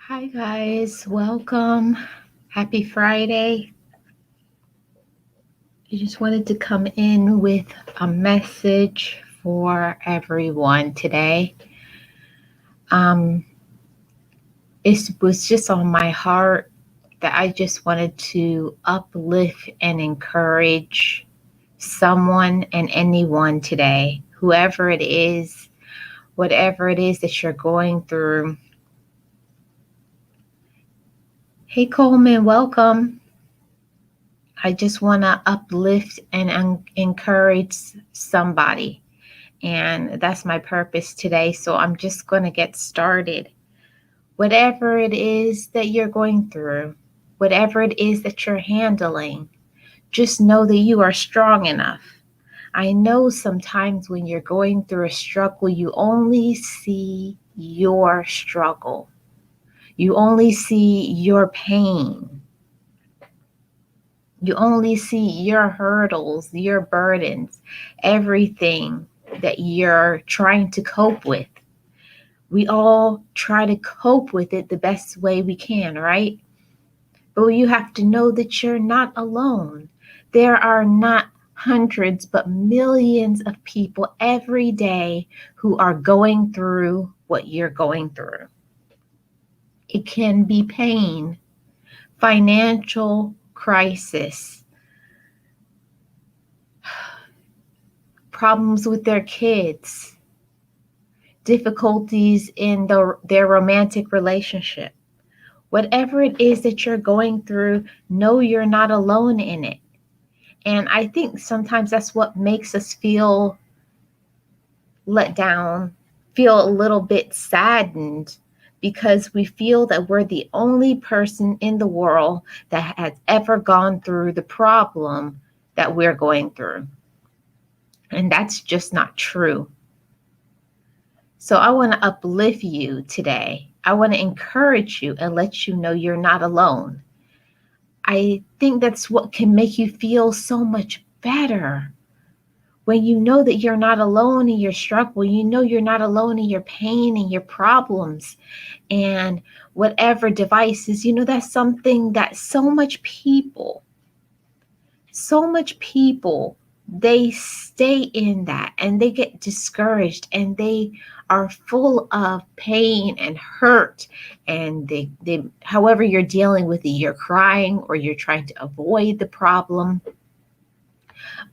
Hi, guys. Welcome. Happy Friday. I just wanted to come in with a message for everyone today. Um, it was just on my heart that I just wanted to uplift and encourage someone and anyone today, whoever it is, whatever it is that you're going through. Hey, Coleman, welcome. I just want to uplift and encourage somebody. And that's my purpose today. So I'm just going to get started. Whatever it is that you're going through, whatever it is that you're handling, just know that you are strong enough. I know sometimes when you're going through a struggle, you only see your struggle, you only see your pain. You only see your hurdles, your burdens, everything that you're trying to cope with. We all try to cope with it the best way we can, right? But you have to know that you're not alone. There are not hundreds, but millions of people every day who are going through what you're going through. It can be pain, financial crisis, problems with their kids, difficulties in their romantic relationship. Whatever it is that you're going through, know you're not alone in it. And I think sometimes that's what makes us feel let down, feel a little bit saddened, because we feel that we're the only person in the world that has ever gone through the problem that we're going through. And that's just not true. So I want to uplift you today. I want to encourage you and let you know you're not alone. I think that's what can make you feel so much better. When you know that you're not alone in your struggle, you know you're not alone in your pain and your problems and whatever devices, that's something that so much people, they stay in that and they get discouraged and they are full of pain and hurt, and they however you're dealing with it, you're crying or you're trying to avoid the problem.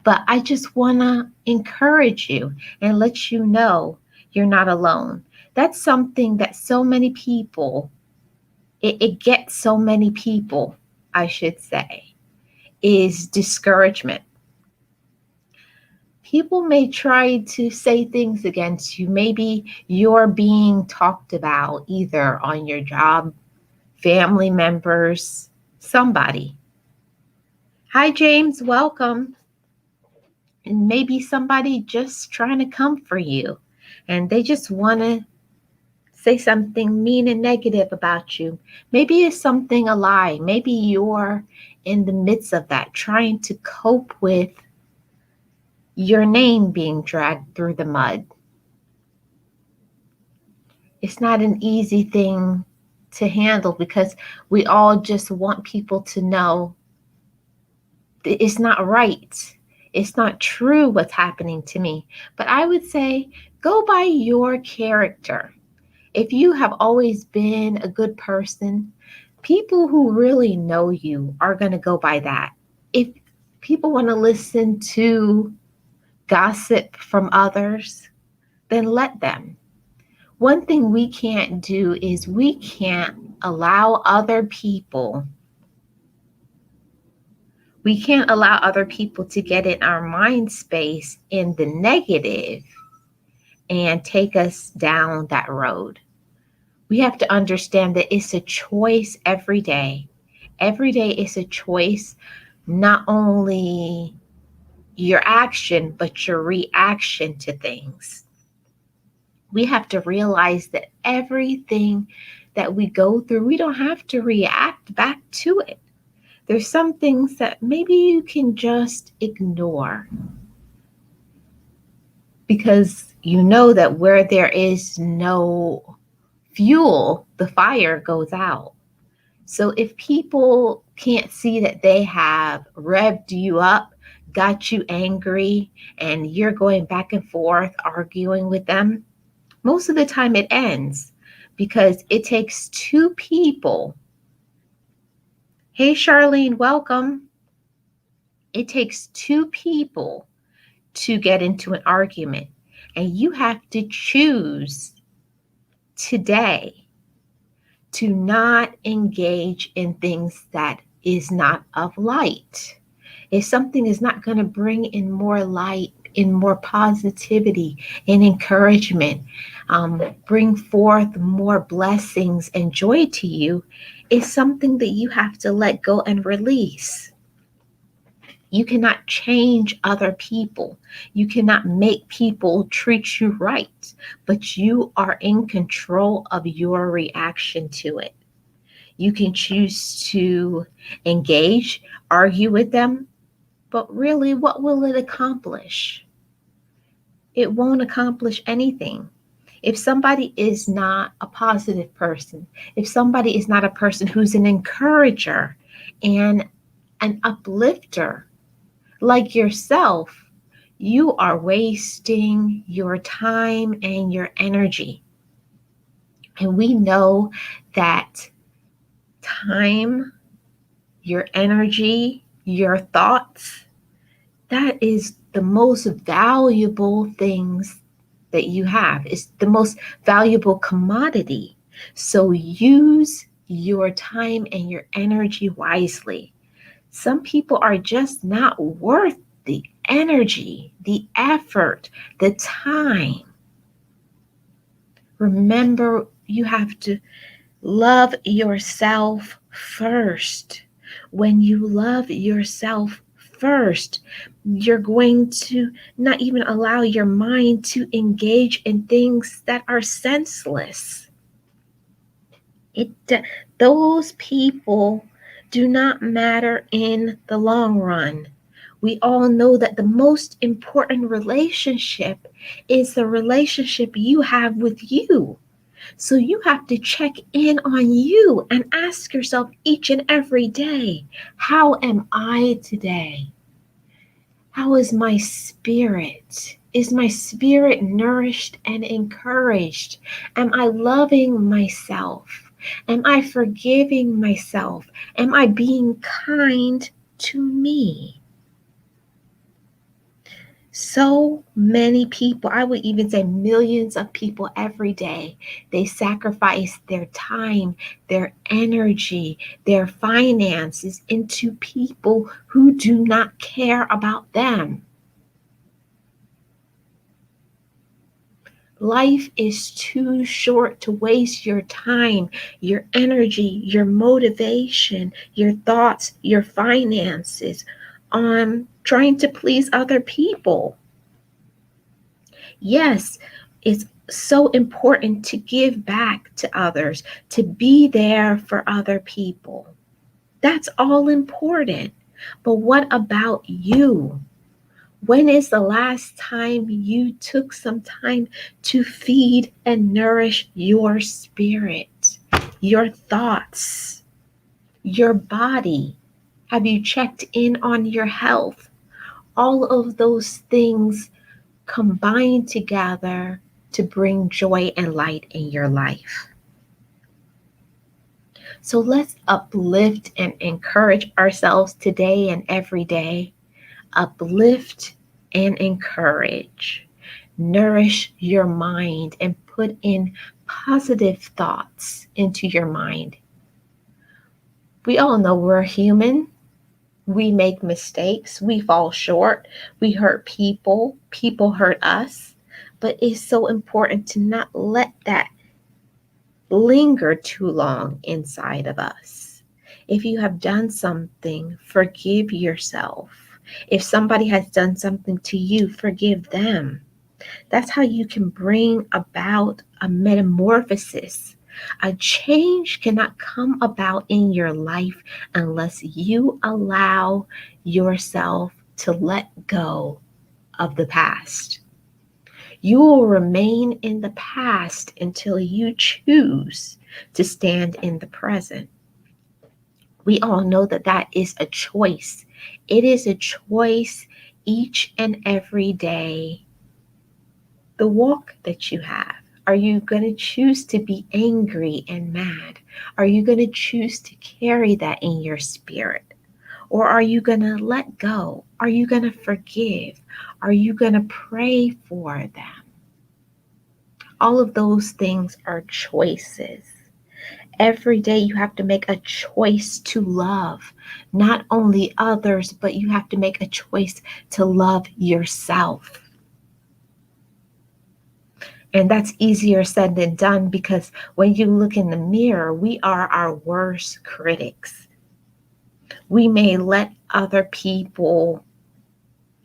But I just want to encourage you and let you know you're not alone. That's something that so many people, it gets so many people, I should say, is discouragement. People may try to say things against you. Maybe you're being talked about either on your job, family members, somebody. Hi, James, welcome. And maybe somebody just trying to come for you and they just want to say something mean and negative about you. Maybe it's something, a lie. Maybe you're in the midst of that, trying to cope with your name being dragged through the mud. It's not an easy thing to handle because we all just want people to know that it's not right. It's not true what's happening to me. But I would say go by your character. If you have always been a good person, people who really know you are going to go by that. If people want to listen to gossip from others, then let them. One thing we can't do is we can't allow other people, to get in our mind space in the negative and take us down that road. We have to understand that it's a choice every day. Every day is a choice, not only your action, but your reaction to things. We have to realize that everything that we go through, we don't have to react back to it. There's some things that maybe you can just ignore because you know that where there is no fuel the fire goes out. So if people can't see that they have revved you up, got you angry, and you're going back and forth arguing with them, most of the time it ends because it takes two people. Hey, Charlene, welcome. It takes two people to get into an argument, and you have to choose today to not engage in things that is not of light. If something is not going to bring in more light, in more positivity and encouragement, bring forth more blessings and joy to you, it's something that you have to let go and release. You cannot change other people. You cannot make people treat you right, but you are in control of your reaction to it. You can choose to engage, argue with them, but really, what will it accomplish? It won't accomplish anything. If somebody is not a positive person, if somebody is not a person who's an encourager and an uplifter like yourself, you are wasting your time and your energy. And we know that time, your energy, your thoughts, that is the most valuable things that you have. It's the most valuable commodity. So use your time and your energy wisely. Some people are just not worth the energy, the effort, the time. Remember, you have to love yourself first. When you love yourself first, you're going to not even allow your mind to engage in things that are senseless. It those people do not matter in the long run. We all know that the most important relationship is the relationship you have with you. So you have to check in on you and ask yourself each and every day, how am I today? How is my spirit? Is my spirit nourished and encouraged? Am I loving myself? Am I forgiving myself? Am I being kind to me? So many people, I would even say millions of people every day, they sacrifice their time, their energy, their finances into people who do not care about them. Life is too short to waste your time, your energy, your motivation, your thoughts, your finances on trying to please other people. Yes, it's so important to give back to others, to be there for other people. That's all important. But what about you? When is the last time you took some time to feed and nourish your spirit, your thoughts, your body? Have you checked in on your health? All of those things combine together to bring joy and light in your life. So let's uplift and encourage ourselves today and every day. Uplift and encourage. Nourish your mind and put in positive thoughts into your mind. We all know we're human. We make mistakes. We fall short. We hurt people. People hurt us. But it's so important to not let that linger too long inside of us. If you have done something, forgive yourself. If somebody has done something to you, forgive them. That's how you can bring about a metamorphosis. A change cannot come about in your life unless you allow yourself to let go of the past. You will remain in the past until you choose to stand in the present. We all know that that is a choice. It is a choice each and every day. The walk that you have. Are you going to choose to be angry and mad? Are you going to choose to carry that in your spirit? Or are you going to let go? Are you going to forgive? Are you going to pray for them? All of those things are choices. Every day you have to make a choice to love not only others, but you have to make a choice to love yourself. And that's easier said than done because when you look in the mirror, we are our worst critics. We may let other people,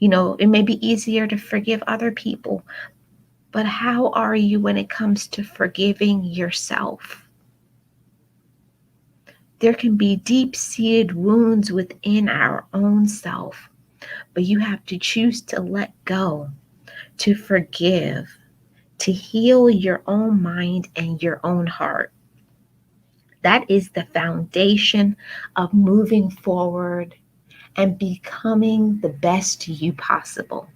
it may be easier to forgive other people, but how are you when it comes to forgiving yourself? There can be deep-seated wounds within our own self, but you have to choose to let go, to forgive, to heal your own mind and your own heart. That is the foundation of moving forward and becoming the best you possible.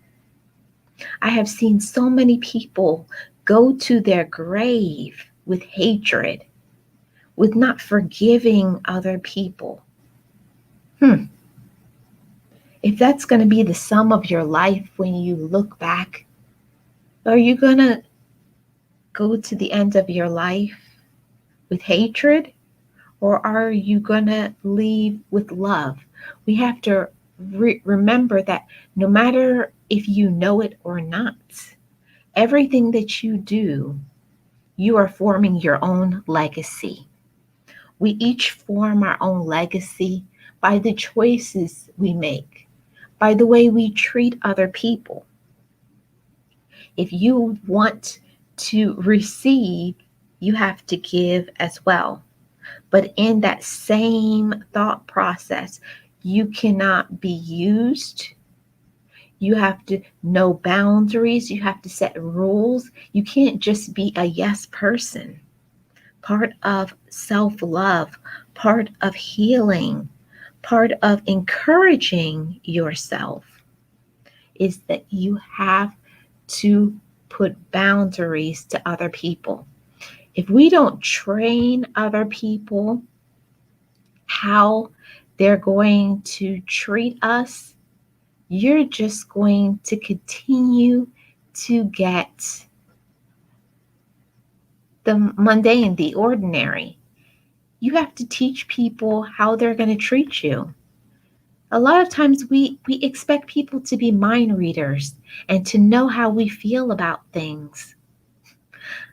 I have seen so many people go to their grave with hatred, with not forgiving other people. If that's going to be the sum of your life when you look back, are you going to go to the end of your life with hatred? Or are you going to leave with love? We have to remember that no matter if you know it or not, everything that you do, you are forming your own legacy. We each form our own legacy by the choices we make, by the way we treat other people. If you want to receive, you have to give as well. But in that same thought process, you cannot be used. You have to know boundaries. You have to set rules. You can't just be a yes person. Part of self love, part of healing, part of encouraging yourself is that you have to put boundaries to other people. If we don't train other people how they're going to treat us, you're just going to continue to get the mundane, the ordinary. You have to teach people how they're going to treat you. A lot of times we expect people to be mind readers and to know how we feel about things.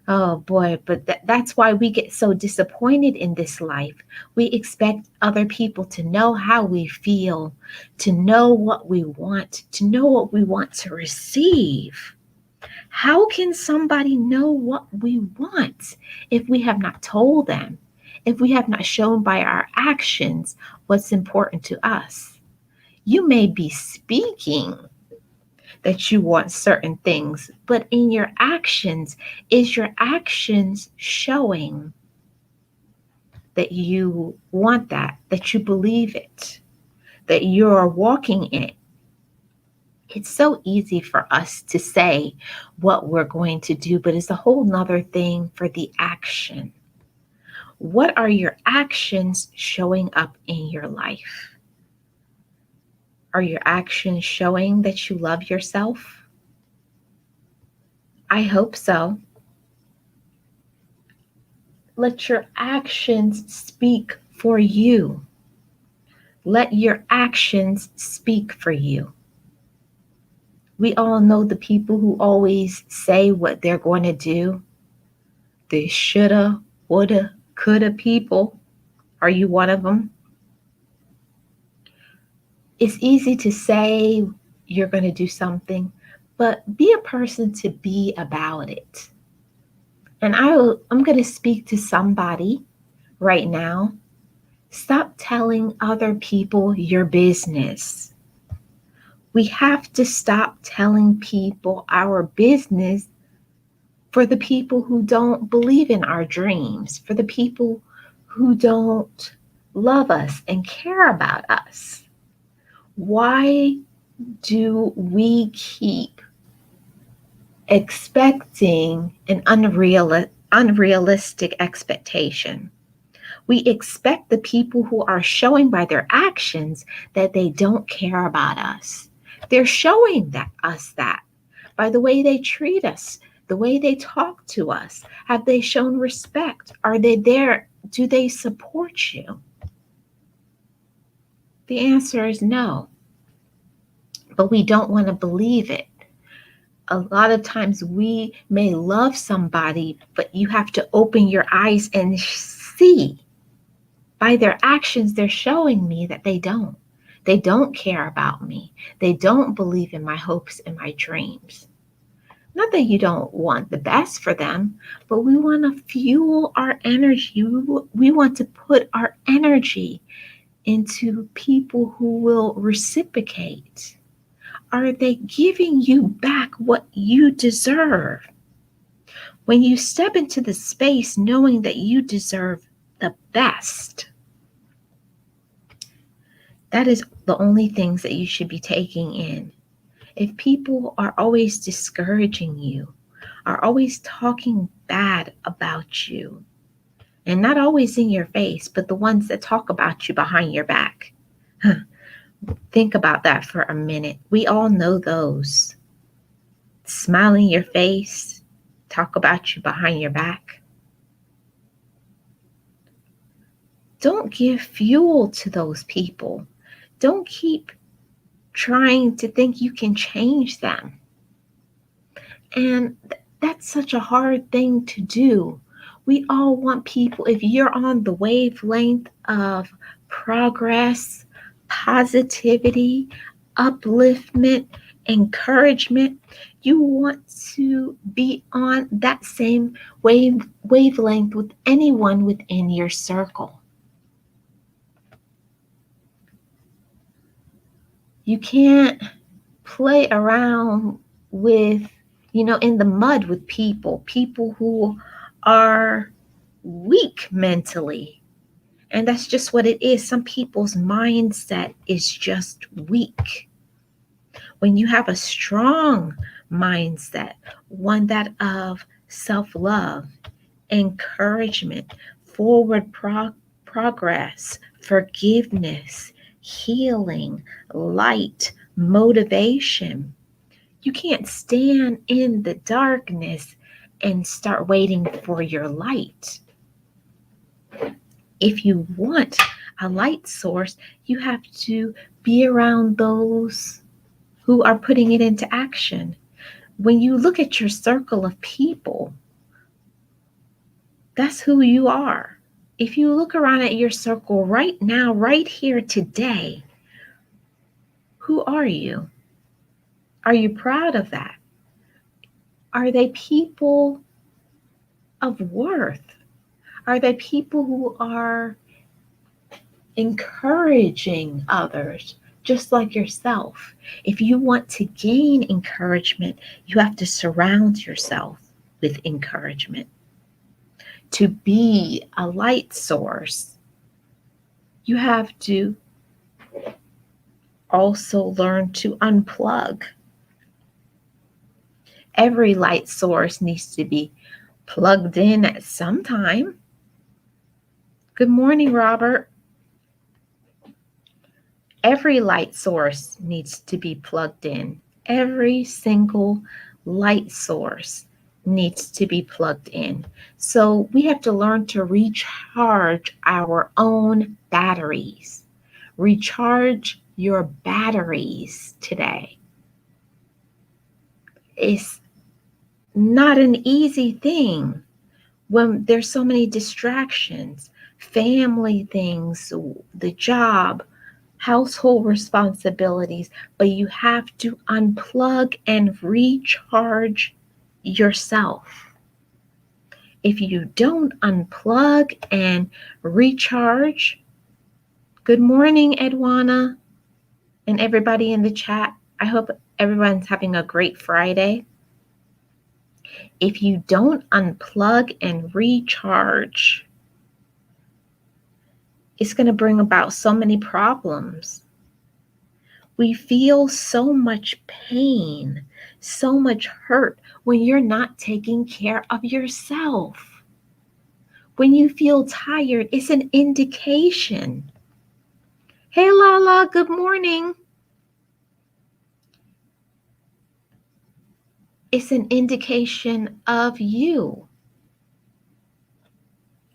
Oh boy, but that's why we get so disappointed in this life. We expect other people to know how we feel, to know what we want, to know what we want to receive. How can somebody know what we want if we have not told them, if we have not shown by our actions what's important to us? You may be speaking that you want certain things, but in your actions, is your actions showing that you want that you believe it, that you're walking in it? It's so easy for us to say what we're going to do, but it's a whole nother thing for the action. What are your actions showing up in your life? Are your actions showing that you love yourself? I hope so. Let your actions speak for you. Let your actions speak for you. We all know the people who always say what they're going to do. The shoulda, woulda, coulda people. Are you one of them? It's easy to say you're going to do something, but be a person to be about it. And I'm going to speak to somebody right now. Stop telling other people your business. We have to stop telling people our business for the people who don't believe in our dreams, for the people who don't love us and care about us? Why do we keep expecting an unrealistic expectation? We expect the people who are showing by their actions that they don't care about us. They're showing us that by the way they treat us, the way they talk to us. Have they shown respect? Are they there? Do they support you? The answer is no, but we don't want to believe it. A lot of times we may love somebody, but you have to open your eyes and see by their actions, they're showing me that they don't. They don't care about me. They don't believe in my hopes and my dreams. Not that you don't want the best for them, but we want to fuel our energy. We want to put our energy into people who will reciprocate. Are they giving you back what you deserve? When you step into the space knowing that you deserve the best, that is the only things that you should be taking in. If people are always discouraging you, are always talking bad about you, and not always in your face, but the ones that talk about you behind your back, think about that for a minute. We all know those. Smile in your face, talk about you behind your back. Don't give fuel to those people. Don't keep trying to think you can change them. And that's such a hard thing to do. We all want people, if you're on the wavelength of progress, positivity, upliftment, encouragement, you want to be on that same wavelength with anyone within your circle. You can't play around with, in the mud with people who are weak mentally. And that's just what it is. Some people's mindset is just weak. When you have a strong mindset, one that of self-love, encouragement, forward progress, forgiveness, healing, light, motivation, you can't stand in the darkness and start waiting for your light. If you want a light source, you have to be around those who are putting it into action. When you look at your circle of people, that's who you are. If you look around at your circle right now, right here today, who are you? Are you proud of that? Are they people of worth? Are they people who are encouraging others just like yourself? If you want to gain encouragement, you have to surround yourself with encouragement. To be a light source, you have to also learn to unplug. Every light source needs to be plugged in at some time. Good morning, Robert. Every light source needs to be plugged in. Every single light source needs to be plugged in. So we have to learn to recharge our own batteries. Recharge your batteries today. It's not an easy thing when there's so many distractions, family things, the job, household responsibilities, but you have to unplug and recharge yourself. If you don't unplug and recharge, good morning, Edwana, and everybody in the chat. I hope everyone's having a great Friday. If you don't unplug and recharge, it's going to bring about so many problems. We feel so much pain, so much hurt when you're not taking care of yourself. When you feel tired, it's an indication. Hey, Lala, good morning. It's an indication of you.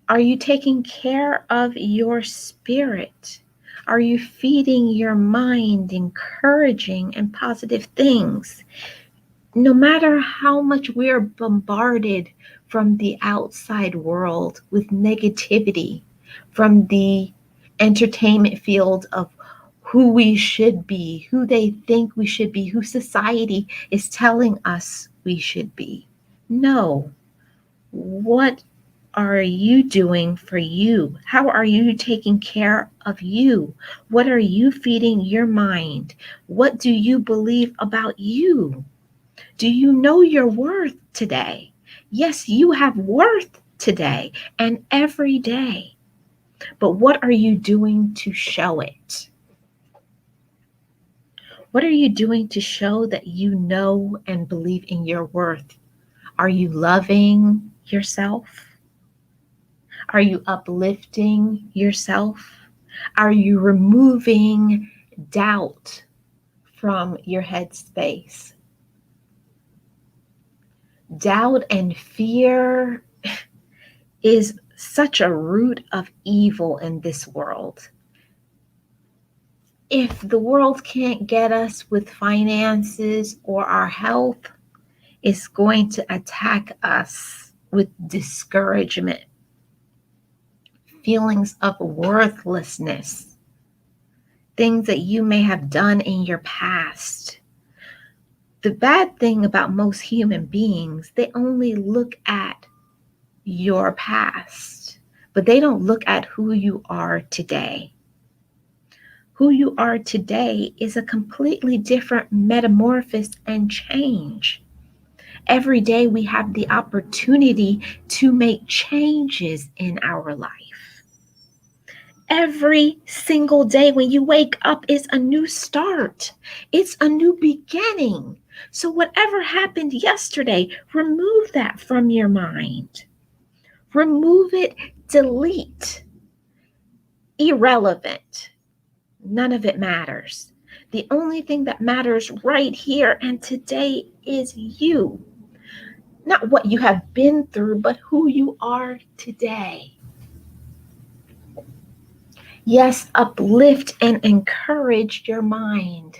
Are you taking care of your spirit? Are you feeding your mind encouraging and positive things? No matter how much we're bombarded from the outside world with negativity, from the entertainment field of who we should be, who they think we should be, who society is telling us we should be. No. What are you doing for you? How are you taking care of you? What are you feeding your mind? What do you believe about you? Do you know your worth today? Yes, you have worth today and every day. But what are you doing to show it? What are you doing to show that you know and believe in your worth? Are you loving yourself? Are you uplifting yourself? Are you removing doubt from your headspace? Doubt and fear is such a root of evil in this world. If the world can't get us with finances or our health, it's going to attack us with discouragement, feelings of worthlessness, things that you may have done in your past. The bad thing about most human beings, they only look at your past, but they don't look at who you are today. Who you are today is a completely different metamorphosis and change. Every day we have the opportunity to make changes in our life. Every single day when you wake up is a new start. It's a new beginning. So whatever happened yesterday, remove that from your mind. Remove it, delete. Irrelevant. None of it matters. The only thing that matters right here and today is you. Not what you have been through, but who you are today. Yes, uplift and encourage your mind.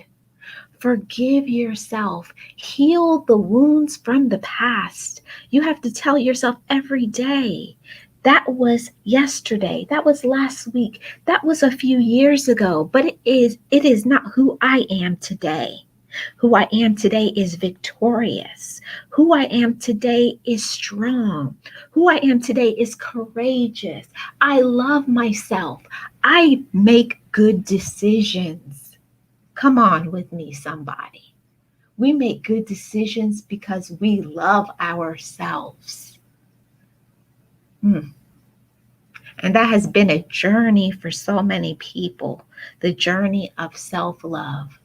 Forgive yourself. Heal the wounds from the past. You have to tell yourself every day, that was yesterday. That was last week. That was a few years ago, but it is not who I am today. Who I am today is victorious. Who I am today is strong. Who I am today is courageous. I love myself. I make good decisions. Come on with me, somebody. We make good decisions because we love ourselves. And that has been a journey for so many people, the journey of self-love.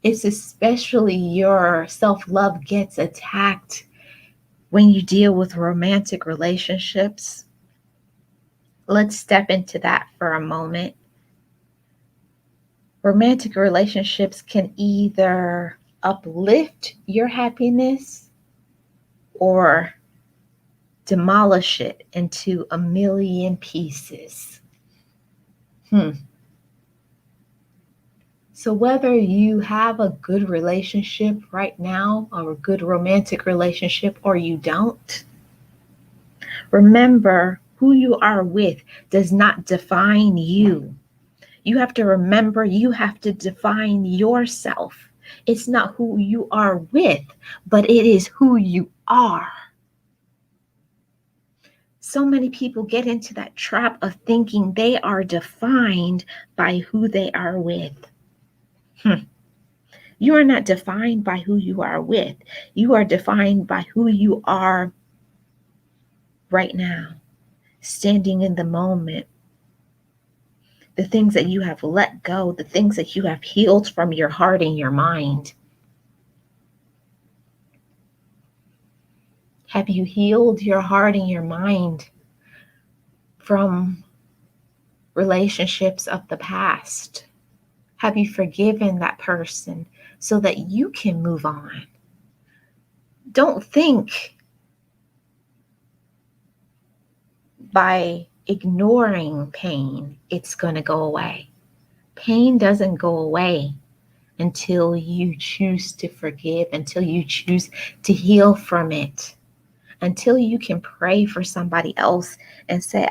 It's especially your self-love gets attacked when you deal with romantic relationships. Let's step into that for a moment. Romantic relationships can either uplift your happiness or demolish it into a million pieces. So whether you have a good relationship right now or a good romantic relationship or you don't, remember who you are with does not define you. You have to remember you have to define yourself. It's not who you are with, but it is who you are. So many people get into that trap of thinking they are defined by who they are with. You are not defined by who you are with. You are defined by who you are right now, standing in the moment, the things that you have let go, the things that you have healed from your heart and your mind. Have you healed your heart and your mind from relationships of the past? Have you forgiven that person so that you can move on? Don't think by ignoring pain, it's going to go away. Pain doesn't go away until you choose to forgive, until you choose to heal from it, until you can pray for somebody else and say,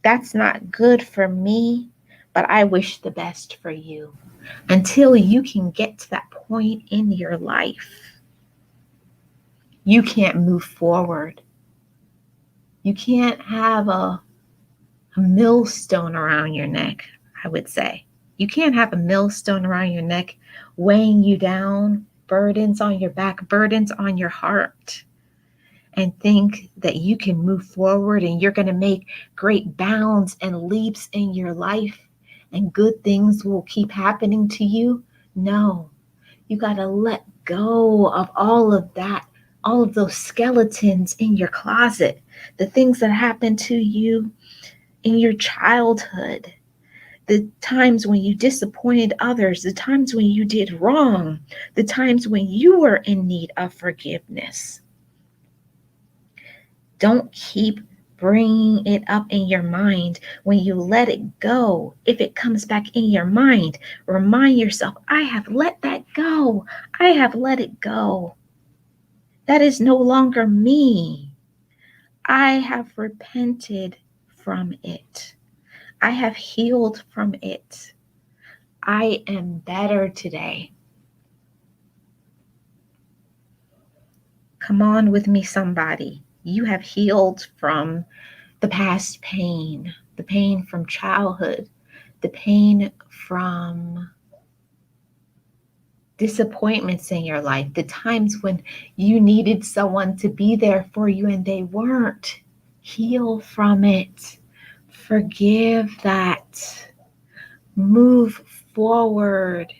that's not good for me, but I wish the best for you. Until you can get to that point in your life, you can't move forward. You can't have a millstone around your neck, I would say. You can't have a millstone around your neck weighing you down, burdens on your back, burdens on your heart, and think that you can move forward and you're going to make great bounds and leaps in your life and good things will keep happening to you. No, you got to let go of all of that, all of those skeletons in your closet, the things that happened to you in your childhood, the times when you disappointed others, the times when you did wrong, the times when you were in need of forgiveness. Don't keep bringing it up in your mind. When you let it go, if it comes back in your mind, remind yourself, I have let that go. I have let it go. That is no longer me. I have repented from it. I have healed from it. I am better today. Come on with me, somebody. You have healed from the past pain, the pain from childhood, the pain from disappointments in your life, the times when you needed someone to be there for you and they weren't. Heal from it. Forgive that. Move forward.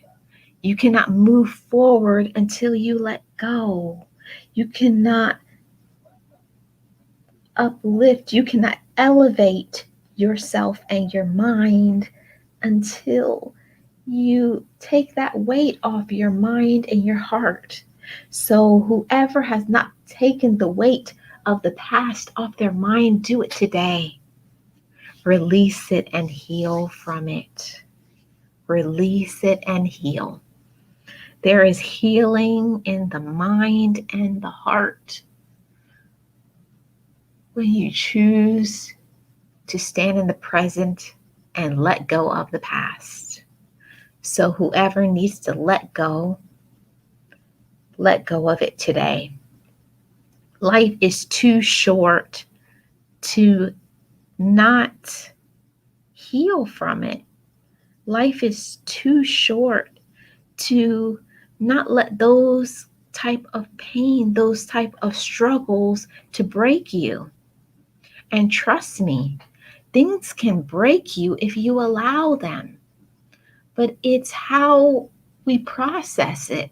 You cannot move forward until you let go. You cannot uplift, you cannot elevate yourself and your mind until you take that weight off your mind and your heart. So, whoever has not taken the weight of the past off their mind, do it today. Release it and heal from it. Release it and heal. There is healing in the mind and the heart when you choose to stand in the present and let go of the past. So whoever needs to let go of it today. Life is too short to not heal from it. Life is too short to not let those type of pain, those type of struggles to break you. And trust me, things can break you if you allow them. But it's how we process it.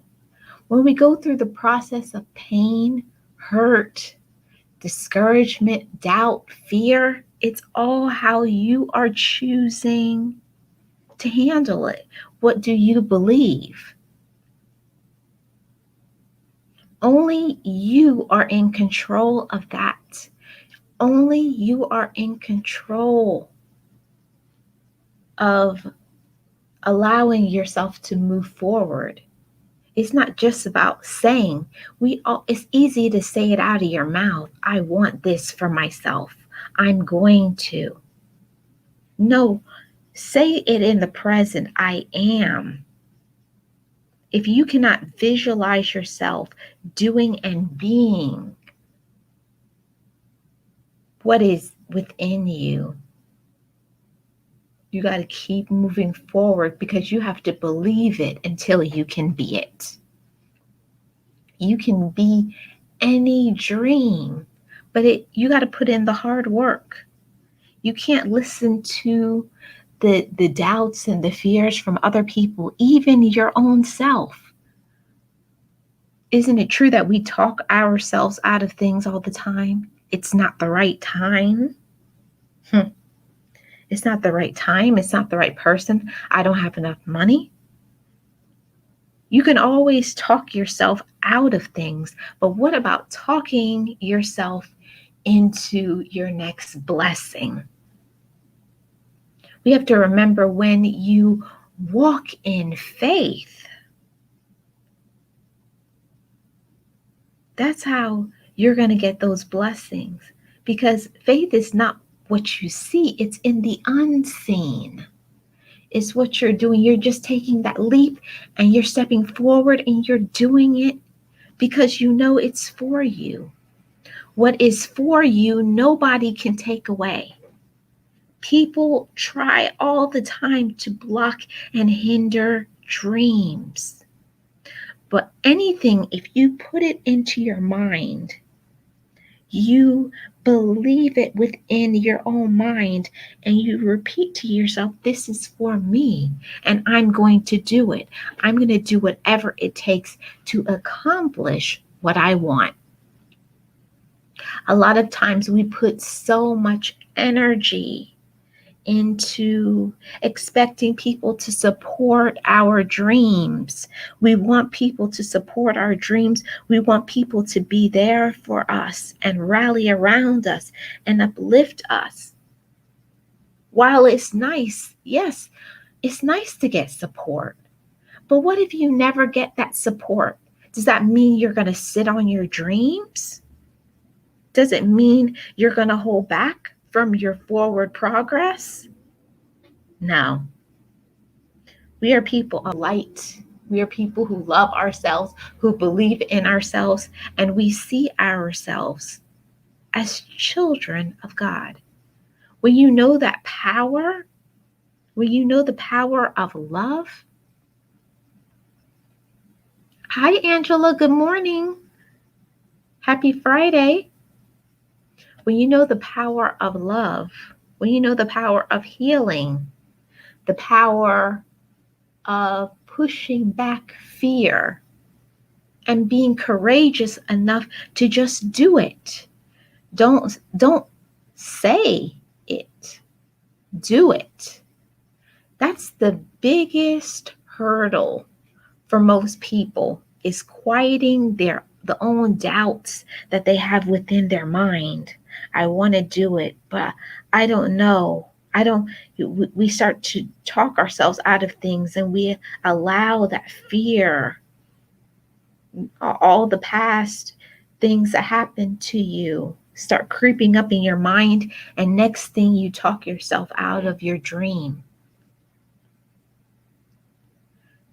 When we go through the process of pain, hurt, discouragement, doubt, fear, it's all how you are choosing to handle it. What do you believe? Only you are in control of that. Only you are in control of allowing yourself to move forward. It's not just about saying. It's easy to say it out of your mouth. I want this for myself. I'm going to. No, say it in the present. I am. If you cannot visualize yourself doing and being what is within you, You got to keep moving forward because you have to believe it until you can be it. You can be any dream, but you got to put in the hard work. You can't listen to the doubts and the fears from other people, even your own self. Isn't it true that we talk ourselves out of things all the time? It's not the right time. It's not the right time. It's not the right person. I don't have enough money. You can always talk yourself out of things, but what about talking yourself into your next blessing? We have to remember when you walk in faith, that's how you're going to get those blessings. Because faith is not what you see, it's in the unseen. It's what you're doing. You're just taking that leap and you're stepping forward and you're doing it because you know it's for you. What is for you, nobody can take away. People try all the time to block and hinder dreams. But anything, if you put it into your mind, you believe it within your own mind and you repeat to yourself, this is for me and I'm going to do it. I'm going to do whatever it takes to accomplish what I want. A lot of times we put so much energy into expecting people to support our dreams. We want people to support our dreams. We want people to be there for us and rally around us and uplift us. While it's nice, yes, it's nice to get support. But what if you never get that support? Does that mean you're going to sit on your dreams? Does it mean you're going to hold back from your forward progress? No. We are people of light. We are people who love ourselves, who believe in ourselves, and we see ourselves as children of God. When you know that power, when you know the power of love. Hi, Angela. Good morning. Happy Friday. When you know the power of love, when you know the power of healing, the power of pushing back fear and being courageous enough to just do it. Don't say it. Do it. That's the biggest hurdle for most people, is quieting the own doubts that they have within their mind. I want to do it, but I don't know. We start to talk ourselves out of things and we allow that fear, all the past things that happened to you, start creeping up in your mind, and next thing you talk yourself out of your dream.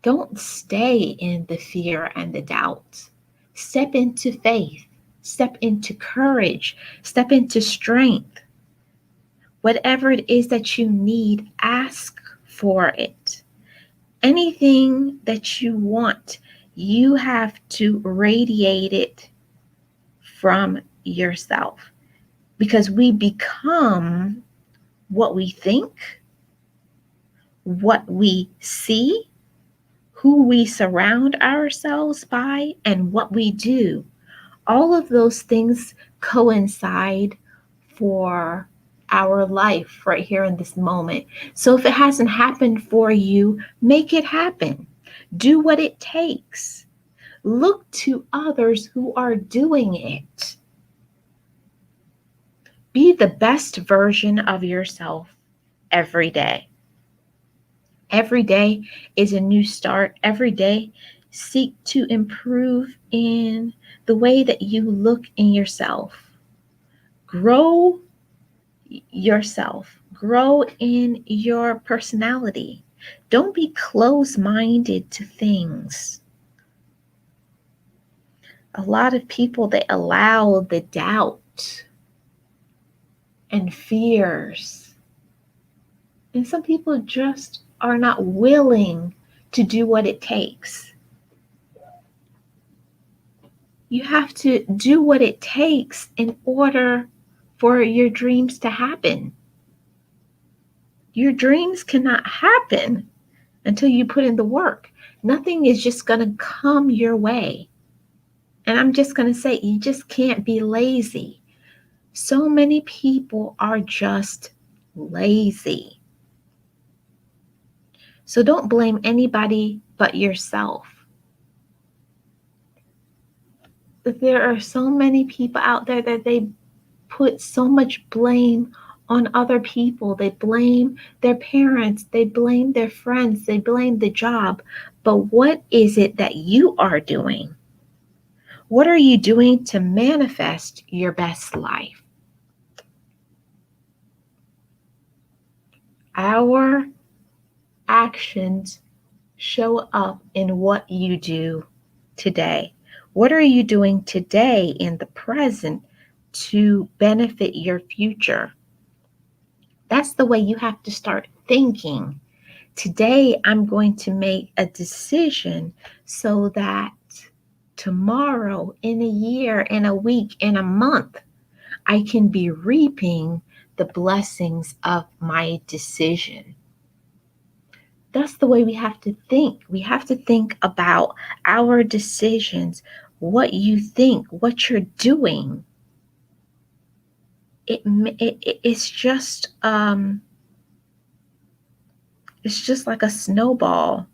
Don't stay in the fear and the doubt. Step into faith, step into courage, step into strength. Whatever it is that you need, ask for it. Anything that you want, you have to radiate it from yourself, because we become what we think, what we see, who we surround ourselves by, and what we do. All of those things coincide for our life right here in this moment. So if it hasn't happened for you, make it happen. Do what it takes. Look to others who are doing it. Be the best version of yourself every day. Every day is a new start. Every day, seek to improve in the way that you look in yourself. Grow yourself. Grow in your personality. Don't be close-minded to things. A lot of people, they allow the doubt and fears And some people just are not willing to do what it takes. You have to do what it takes in order for your dreams to happen. Your dreams cannot happen until you put in the work. Nothing is just going to come your way. And I'm just going to say, you just can't be lazy. So many people are just lazy. So don't blame anybody but yourself. There are so many people out there that they put so much blame on other people. They blame their parents, they blame their friends, they blame the job. But what is it that you are doing? What are you doing to manifest your best life? Our actions show up in what you do today. What are you doing today in the present to benefit your future? That's the way you have to start thinking. Today, I'm going to make a decision so that tomorrow, in a year, in a week, in a month, I can be reaping the blessings of my decision. That's the way we have to think. We have to think about our decisions, what you think, what you're doing. It's just like a snowball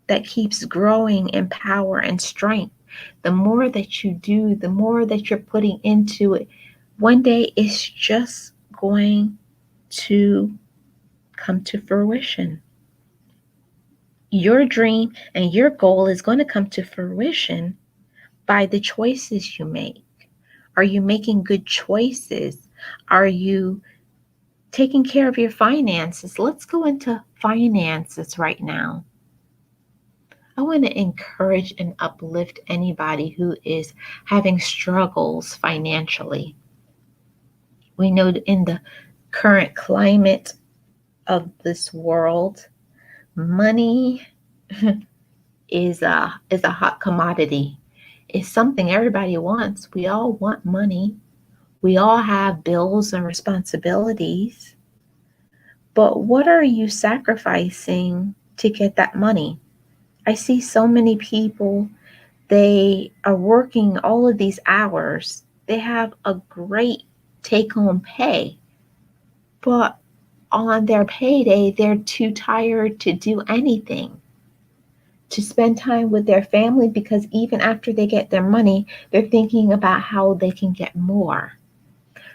that keeps growing in power and strength. The more that you do, the more that you're putting into it, one day it's just going to come to fruition. Your dream and your goal is going to come to fruition by the choices you make. Are you making good choices? Are you taking care of your finances? Let's go into finances right now. I want to encourage and uplift anybody who is having struggles financially. We know that in the current climate of this world, money is a hot commodity. It's something everybody wants. We all want money. We all have bills and responsibilities. But what are you sacrificing to get that money? I see so many people, they are working all of these hours. They have a great take home pay, but on their payday, they're too tired to do anything, to spend time with their family, because even after they get their money, they're thinking about how they can get more.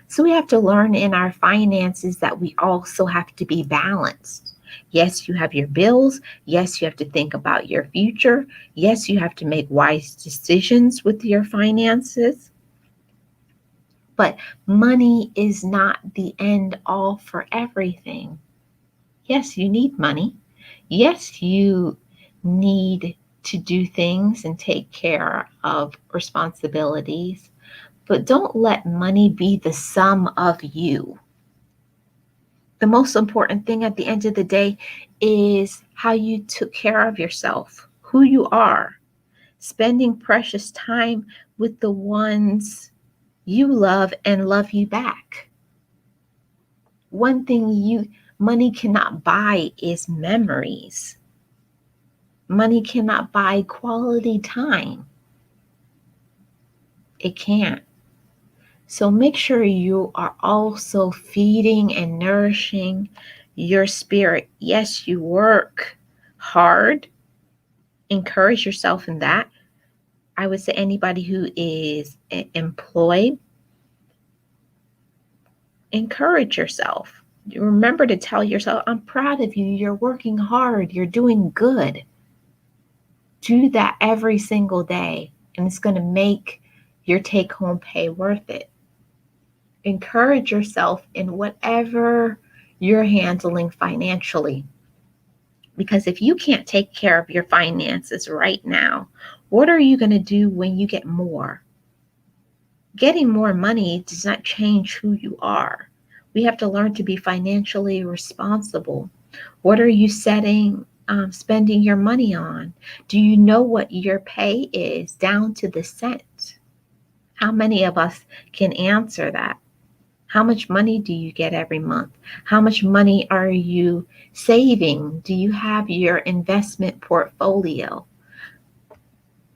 So we have to learn in our finances that we also have to be balanced. Yes, you have your bills. Yes, you have to think about your future. Yes, you have to make wise decisions with your finances. But money is not the end all for everything. Yes, you need money. Yes, you need to do things and take care of responsibilities. But don't let money be the sum of you. The most important thing at the end of the day is how you took care of yourself, who you are, spending precious time with the ones you love and love you back. One thing money cannot buy is memories. Money cannot buy quality time. It can't. So make sure you are also feeding and nourishing your spirit. Yes, you work hard. Encourage yourself in that. I would say anybody who is employed, encourage yourself. Remember to tell yourself, I'm proud of you. You're working hard. You're doing good. Do that every single day, and it's going to make your take home pay worth it. Encourage yourself in whatever you're handling financially. Because if you can't take care of your finances right now, what are you going to do when you get more? Getting more money does not change who you are. We have to learn to be financially responsible. What are you spending your money on? Do you know what your pay is down to the cent? How many of us can answer that? How much money do you get every month? How much money are you saving? Do you have your investment portfolio?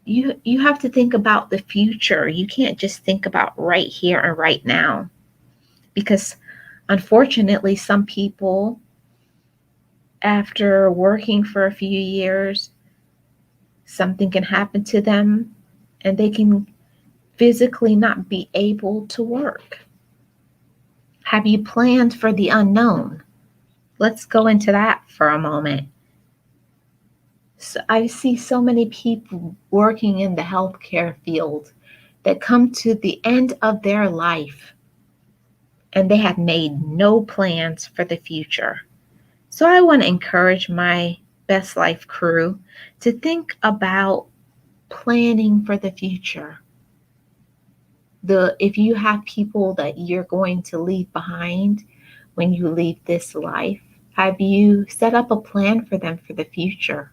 You have to think about the future. You can't just think about right here and right now, because unfortunately some people, after working for a few years, something can happen to them and they can physically not be able to work. Have you planned for the unknown? Let's go into that for a moment. So I see so many people working in the healthcare field that come to the end of their life and they have made no plans for the future. So I want to encourage my Best Life crew to think about planning for the future. If you have people that you're going to leave behind when you leave this life, have you set up a plan for them for the future?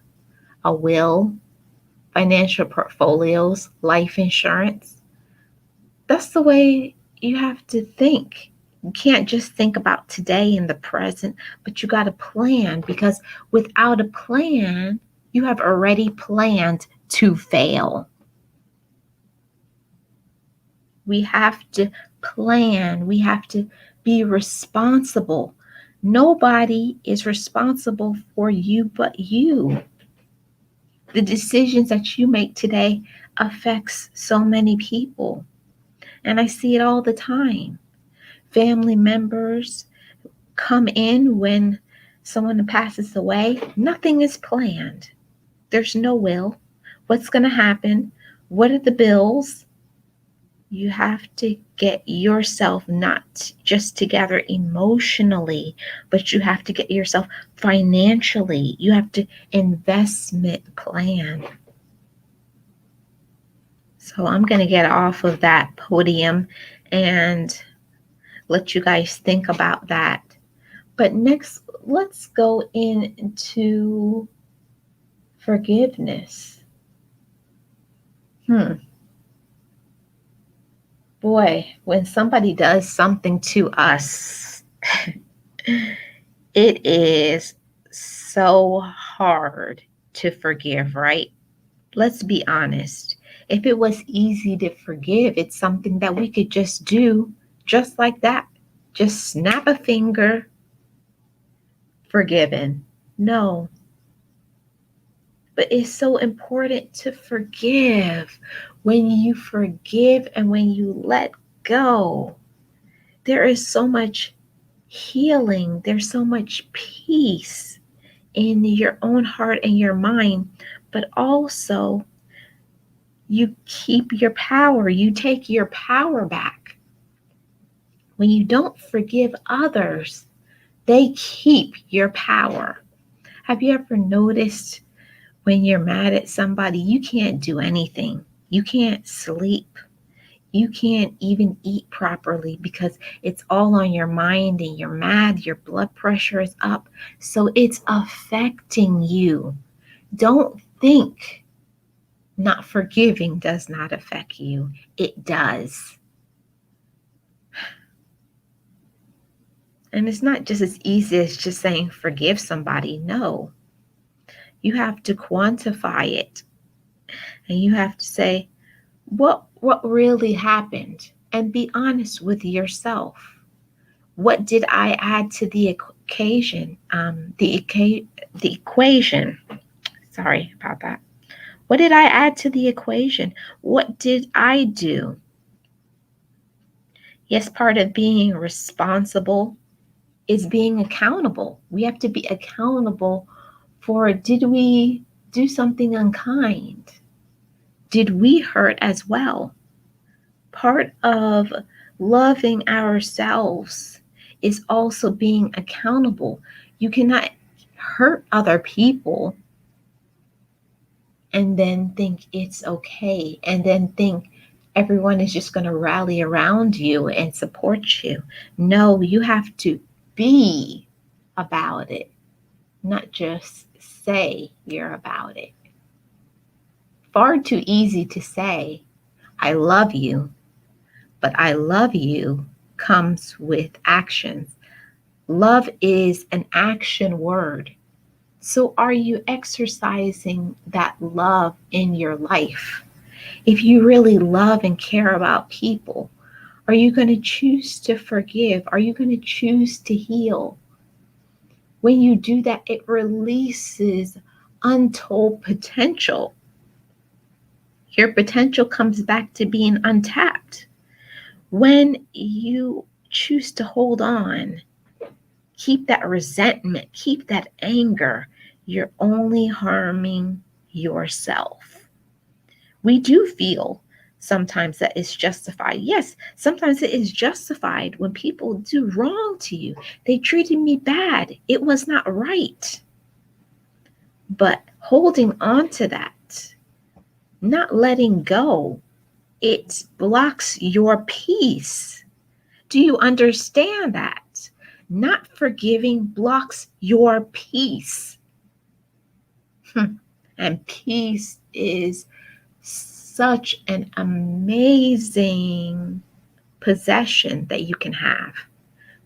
A will, financial portfolios, life insurance? That's the way you have to think. You can't just think about today and the present, but you got to plan, because without a plan, you have already planned to fail. We have to plan. We have to be responsible. Nobody is responsible for you but you. The decisions that you make today affects so many people. And I see it all the time. Family members come in when someone passes away. Nothing is planned. There's no will. What's going to happen? What are the bills? You have to get yourself not just together emotionally, but you have to get yourself financially. You have to investment plan. So I'm going to get off of that podium and let you guys think about that. But next, let's go into forgiveness. Boy, when somebody does something to us, it is so hard to forgive, right? Let's be honest. If it was easy to forgive, it's something that we could just do just like that. Just snap a finger, forgiven. No. But it's so important to forgive. When you forgive and when you let go, there is so much healing. There's so much peace in your own heart and your mind. But also, you keep your power. You take your power back. When you don't forgive others, they keep your power. Have you ever noticed when you're mad at somebody, you can't do anything? You can't sleep. You can't even eat properly because it's all on your mind and you're mad. Your blood pressure is up. So it's affecting you. Don't think not forgiving does not affect you. It does. And it's not just as easy as just saying forgive somebody. No. You have to quantify it. And you have to say, what really happened? And be honest with yourself. What did I add to the occasion? The equation. Sorry about that. What did I add to the equation? What did I do? Yes, part of being responsible is being accountable. We have to be accountable for, did we do something unkind? Did we hurt as well? Part of loving ourselves is also being accountable. You cannot hurt other people and then think it's okay, and then think everyone is just going to rally around you and support you. No, you have to be about it. not just say you're about it. Far too easy to say, I love you, but I love you comes with actions. Love is an action word. So, are you exercising that love in your life? If you really love and care about people, are you going to choose to forgive? Are you going to choose to heal? When you do that, it releases untold potential. Your potential comes back to being untapped. When you choose to hold on, keep that resentment, keep that anger, you're only harming yourself. We do feel sometimes that it's justified. Yes, sometimes it is justified when people do wrong to you. They treated me bad. It was not right. But holding on to that, not letting go, it blocks your peace. Do you understand that? Not forgiving blocks your peace. And peace is such an amazing possession that you can have.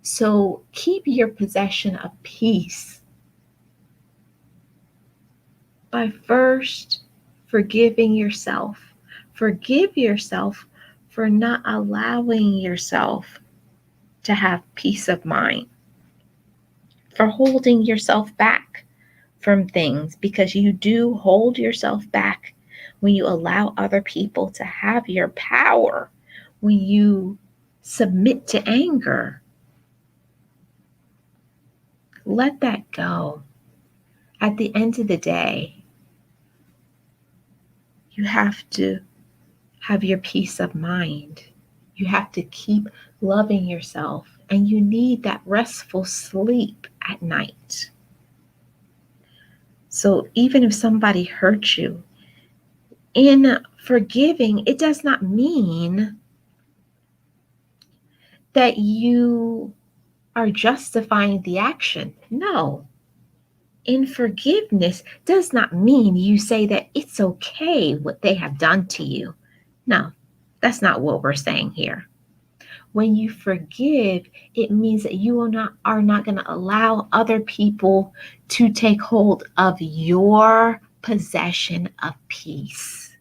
So keep your possession of peace by first forgiving yourself. Forgive yourself for not allowing yourself to have peace of mind, for holding yourself back from things, because you do hold yourself back when you allow other people to have your power, when you submit to anger. Let that go. At the end of the day, you have to have your peace of mind. You have to keep loving yourself, and you need that restful sleep at night. So even if somebody hurts you, in forgiving, it does not mean that you are justifying the action. No. In forgiveness does not mean you say that it's okay what they have done to you. No, that's not what we're saying here. When you forgive, it means that you are not going to allow other people to take hold of your possession of peace.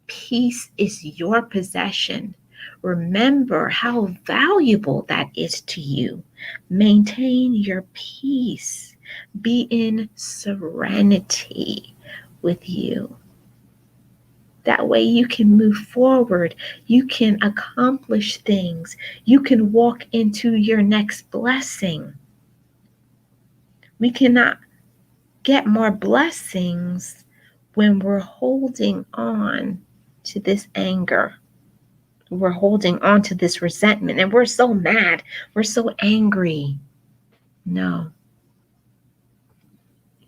Peace is your possession. Remember how valuable that is to you. Maintain your peace. Be in serenity with you. That way you can move forward. You can accomplish things. You can walk into your next blessing. We cannot get more blessings when we're holding on to this anger. We're holding on to this resentment, and we're so mad. We're so angry. No.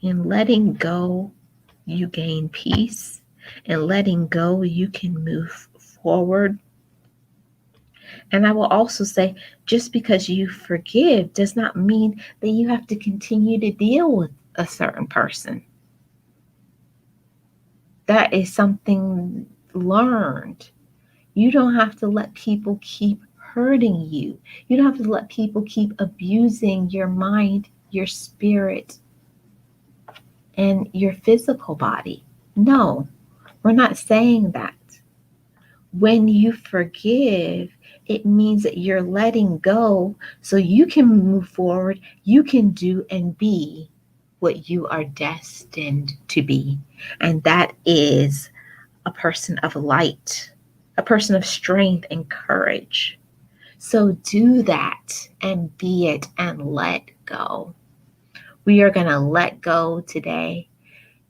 In letting go, you gain peace. In letting go, you can move forward. And I will also say, just because you forgive does not mean that you have to continue to deal with a certain person. That is something learned. You don't have to let people keep hurting you. You don't have to let people keep abusing your mind, your spirit, and your physical body. No, we're not saying that. When you forgive, it means that you're letting go so you can move forward. You can do and be what you are destined to be. And that is a person of light, a person of strength and courage. So do that and be it and let go. We are going to let go today.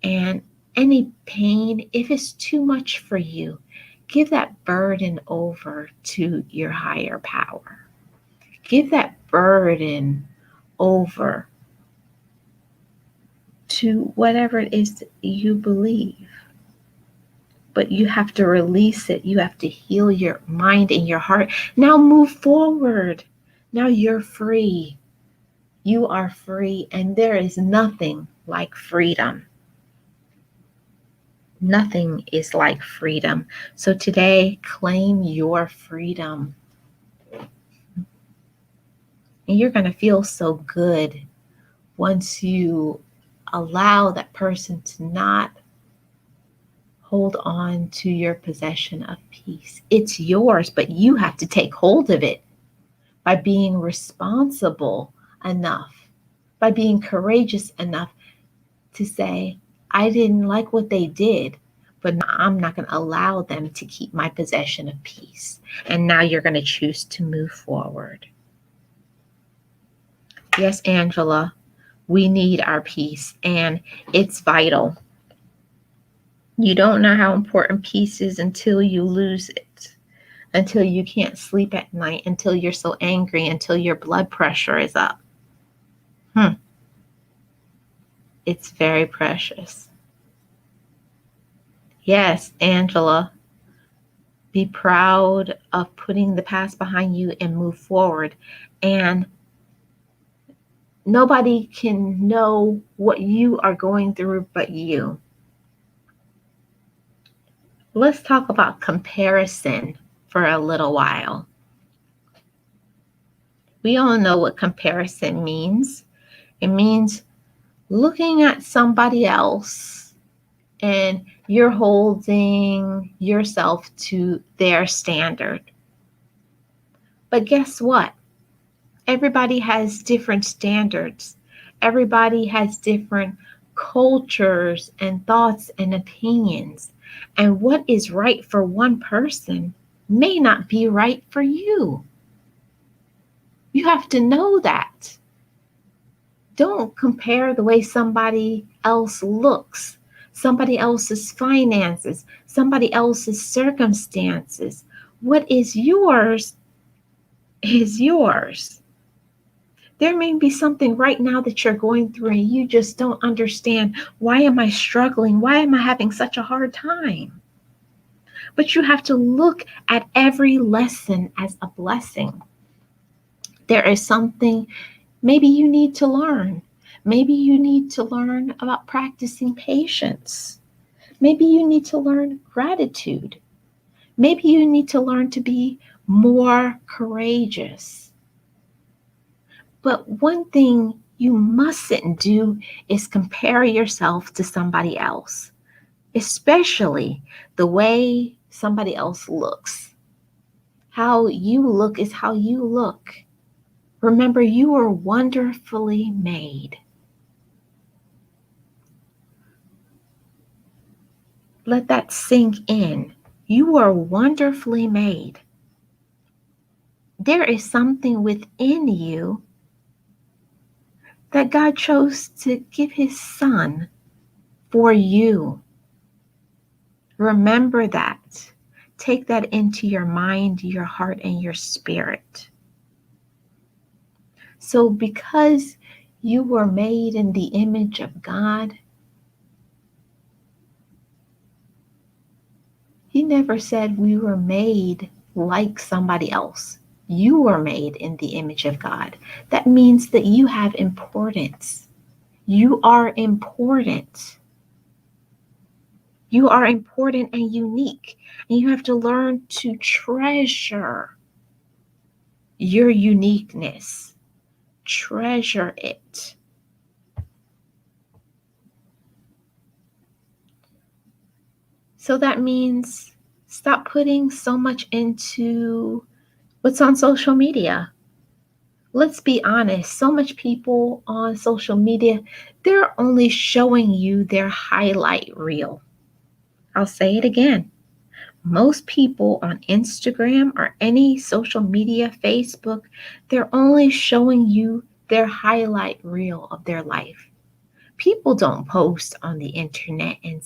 And any pain, if it's too much for you, give that burden over to your higher power. Give that burden over to whatever it is that you believe. But you have to release it. You have to heal your mind and your heart. Now move forward. Now you're free. You are free, and there is nothing like freedom. Nothing is like freedom. So today, claim your freedom. And you're going to feel so good once you allow that person to not hold on to your possession of peace. It's yours, but you have to take hold of it by being responsible enough, by being courageous enough to say, I didn't like what they did, but I'm not going to allow them to keep my possession of peace. And now you're going to choose to move forward. Yes, Angela, we need our peace, and it's vital. You don't know how important peace is until you lose it, until you can't sleep at night, until you're so angry, until your blood pressure is up. It's very precious. Yes, Angela, be proud of putting the past behind you and move forward. And nobody can know what you are going through but you. Let's talk about comparison for a little while. We all know what comparison means. It means looking at somebody else and you're holding yourself to their standard. But guess what? Everybody has different standards. Everybody has different cultures and thoughts and opinions. And what is right for one person may not be right for you. You have to know that. Don't compare the way somebody else looks, somebody else's finances, somebody else's circumstances. What is yours is yours. There may be something right now that you're going through and you just don't understand. Why am I struggling? Why am I having such a hard time? But you have to look at every lesson as a blessing. There is something maybe you need to learn. Maybe you need to learn about practicing patience. Maybe you need to learn gratitude. Maybe you need to learn to be more courageous. But one thing you mustn't do is compare yourself to somebody else, especially the way somebody else looks. How you look is how you look. Remember, you are wonderfully made. Let that sink in. You are wonderfully made. There is something within you that God chose to give His Son for you. Remember that. Take that into your mind, your heart, and your spirit. So, because you were made in the image of God, He never said we were made like somebody else. You were made in the image of God. That means that you have importance. You are important. You are important and unique. And you have to learn to treasure your uniqueness. Treasure it. So that means stop putting so much into what's on social media. Let's be honest, so much people on social media, they're only showing you their highlight reel. I'll say it again. Most people on Instagram or any social media, Facebook, they're only showing you their highlight reel of their life. People don't post on the internet and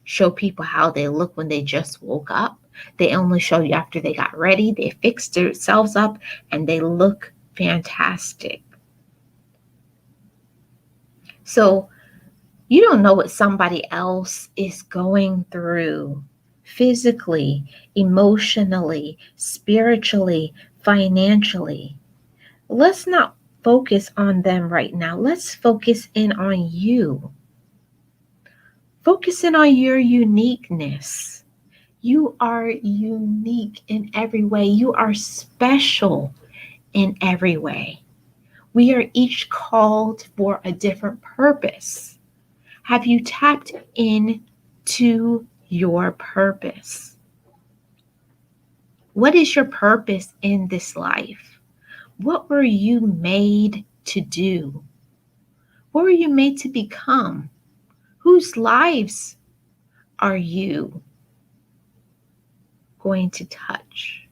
show people how they look when they just woke up. They only show you after they got ready, they fixed themselves up, and they look fantastic. So you don't know what somebody else is going through physically, emotionally, spiritually, financially. Let's not focus on them right now. Let's focus in on you. Focus in on your uniqueness. You are unique in every way. You are special in every way. We are each called for a different purpose. Have you tapped in to your purpose? What is your purpose in this life? What were you made to do? What were you made to become? Whose lives are you going to touch?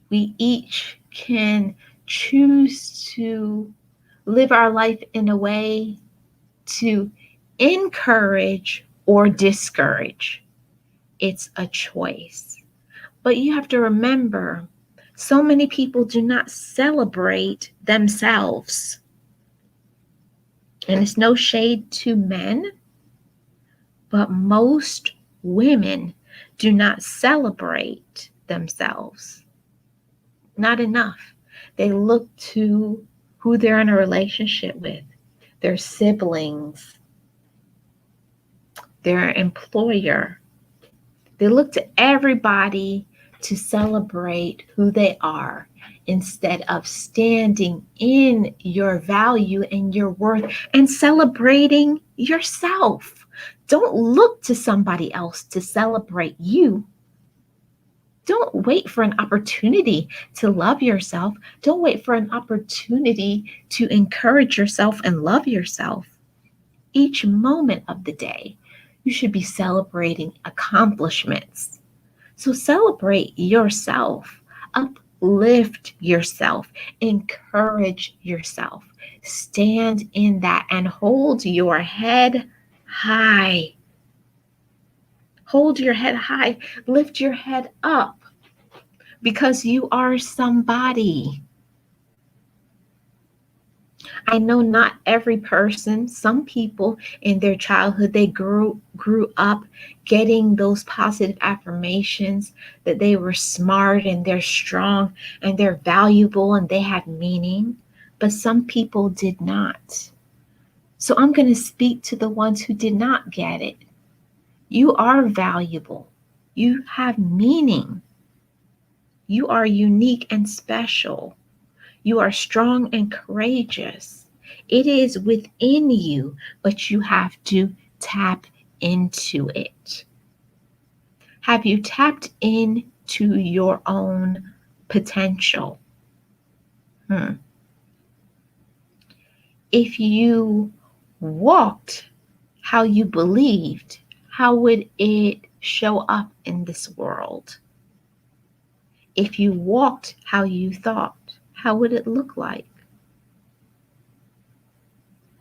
We each can choose to live our life in a way to encourage or discourage. It's a choice. But you have to remember, so many people do not celebrate themselves. And it's no shade to men, but most women do not celebrate themselves. Not enough. They look to who they're in a relationship with, their siblings, their employer. They look to everybody to celebrate who they are instead of standing in your value and your worth and celebrating yourself. Don't look to somebody else to celebrate you. Don't wait for an opportunity to love yourself. Don't wait for an opportunity to encourage yourself and love yourself. Each moment of the day, you should be celebrating accomplishments. So celebrate yourself, uplift yourself, encourage yourself. Stand in that and hold your head high. Hold your head high. Lift your head up because you are somebody. I know not every person, some people in their childhood, they grew up getting those positive affirmations that they were smart and they're strong and they're valuable and they had meaning, but some people did not. So I'm going to speak to the ones who did not get it. You are valuable. You have meaning. You are unique and special. You are strong and courageous. It is within you, but you have to tap into it. Have you tapped into your own potential? If you walked how you believed, how would it show up in this world? If you walked how you thought, how would it look like?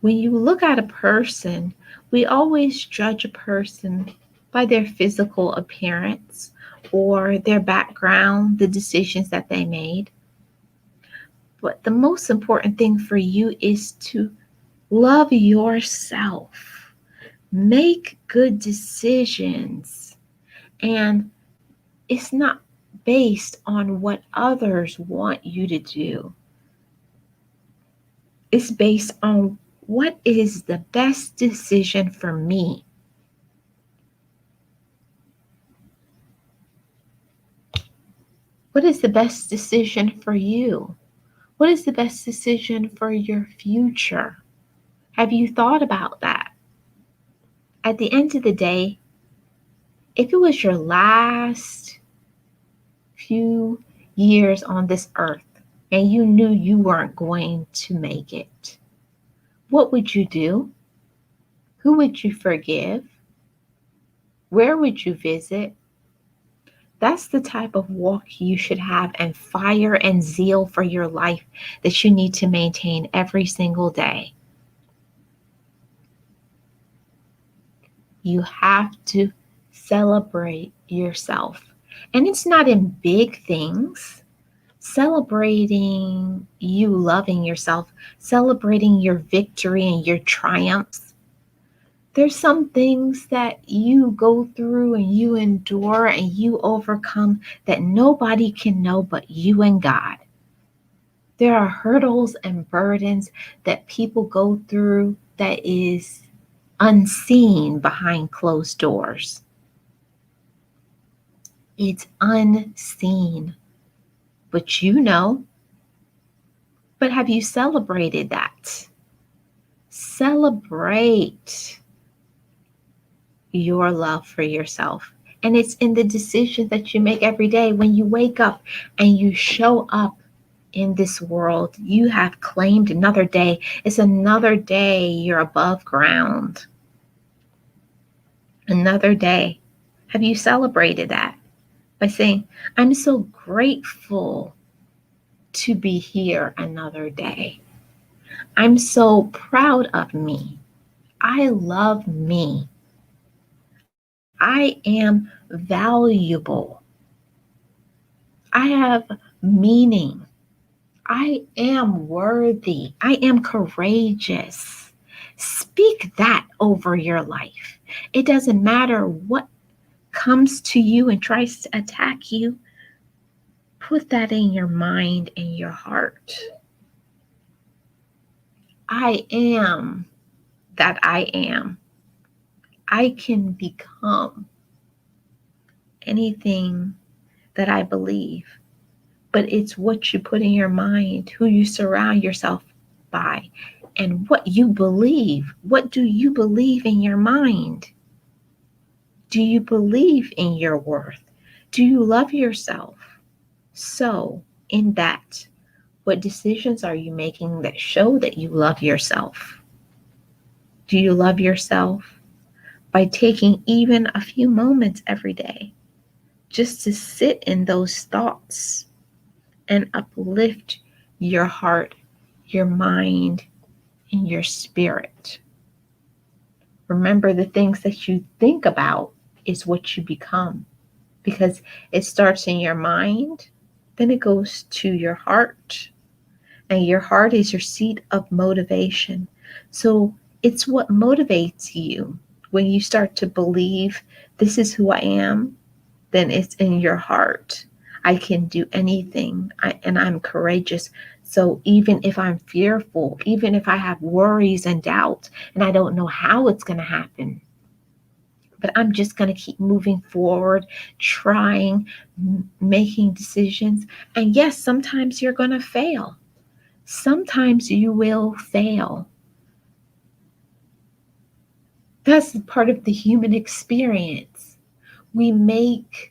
When you look at a person, we always judge a person by their physical appearance or their background, the decisions that they made. But the most important thing for you is to love yourself, make good decisions, and it's not based on what others want you to do. It's based on what is the best decision for me. What is the best decision for you? What is the best decision for your future? Have you thought about that? At the end of the day, if it was your last few years on this earth and you knew you weren't going to make it, what would you do? Who would you forgive? Where would you visit? That's the type of walk you should have and fire and zeal for your life that you need to maintain every single day. You have to celebrate yourself. And it's not in big things. Celebrating you loving yourself, celebrating your victory and your triumphs. There's some things that you go through and you endure and you overcome that nobody can know but you and God. There are hurdles and burdens that people go through that is unseen behind closed doors. It's unseen, but you know. But have you celebrated that? Celebrate your love for yourself. And it's in the decisions that you make every day. When you wake up and you show up in this world, you have claimed another day. It's another day you're above ground. Another day. Have you celebrated that by saying, I'm so grateful to be here another day? I'm so proud of me. I love me. I am valuable. I have meaning. I am worthy. I am courageous. Speak that over your life. It doesn't matter what comes to you and tries to attack you. Put that in your mind and your heart. I am that I am. I can become anything that I believe. But it's what you put in your mind, who you surround yourself by, and what you believe. What do you believe in your mind? Do you believe in your worth? Do you love yourself? So, in that, what decisions are you making that show that you love yourself? Do you love yourself? By taking even a few moments every day just to sit in those thoughts and uplift your heart, your mind, and your spirit. Remember, the things that you think about is what you become, because it starts in your mind, then it goes to your heart, and your heart is your seat of motivation. So it's what motivates you. When you start to believe this is who I am, then it's in your heart. I can do anything, and I'm courageous. So even if I'm fearful, even if I have worries and doubts, and I don't know how it's going to happen, but I'm just going to keep moving forward, trying, making decisions. And yes, sometimes you're going to fail. Sometimes you will fail. That's part of the human experience. We make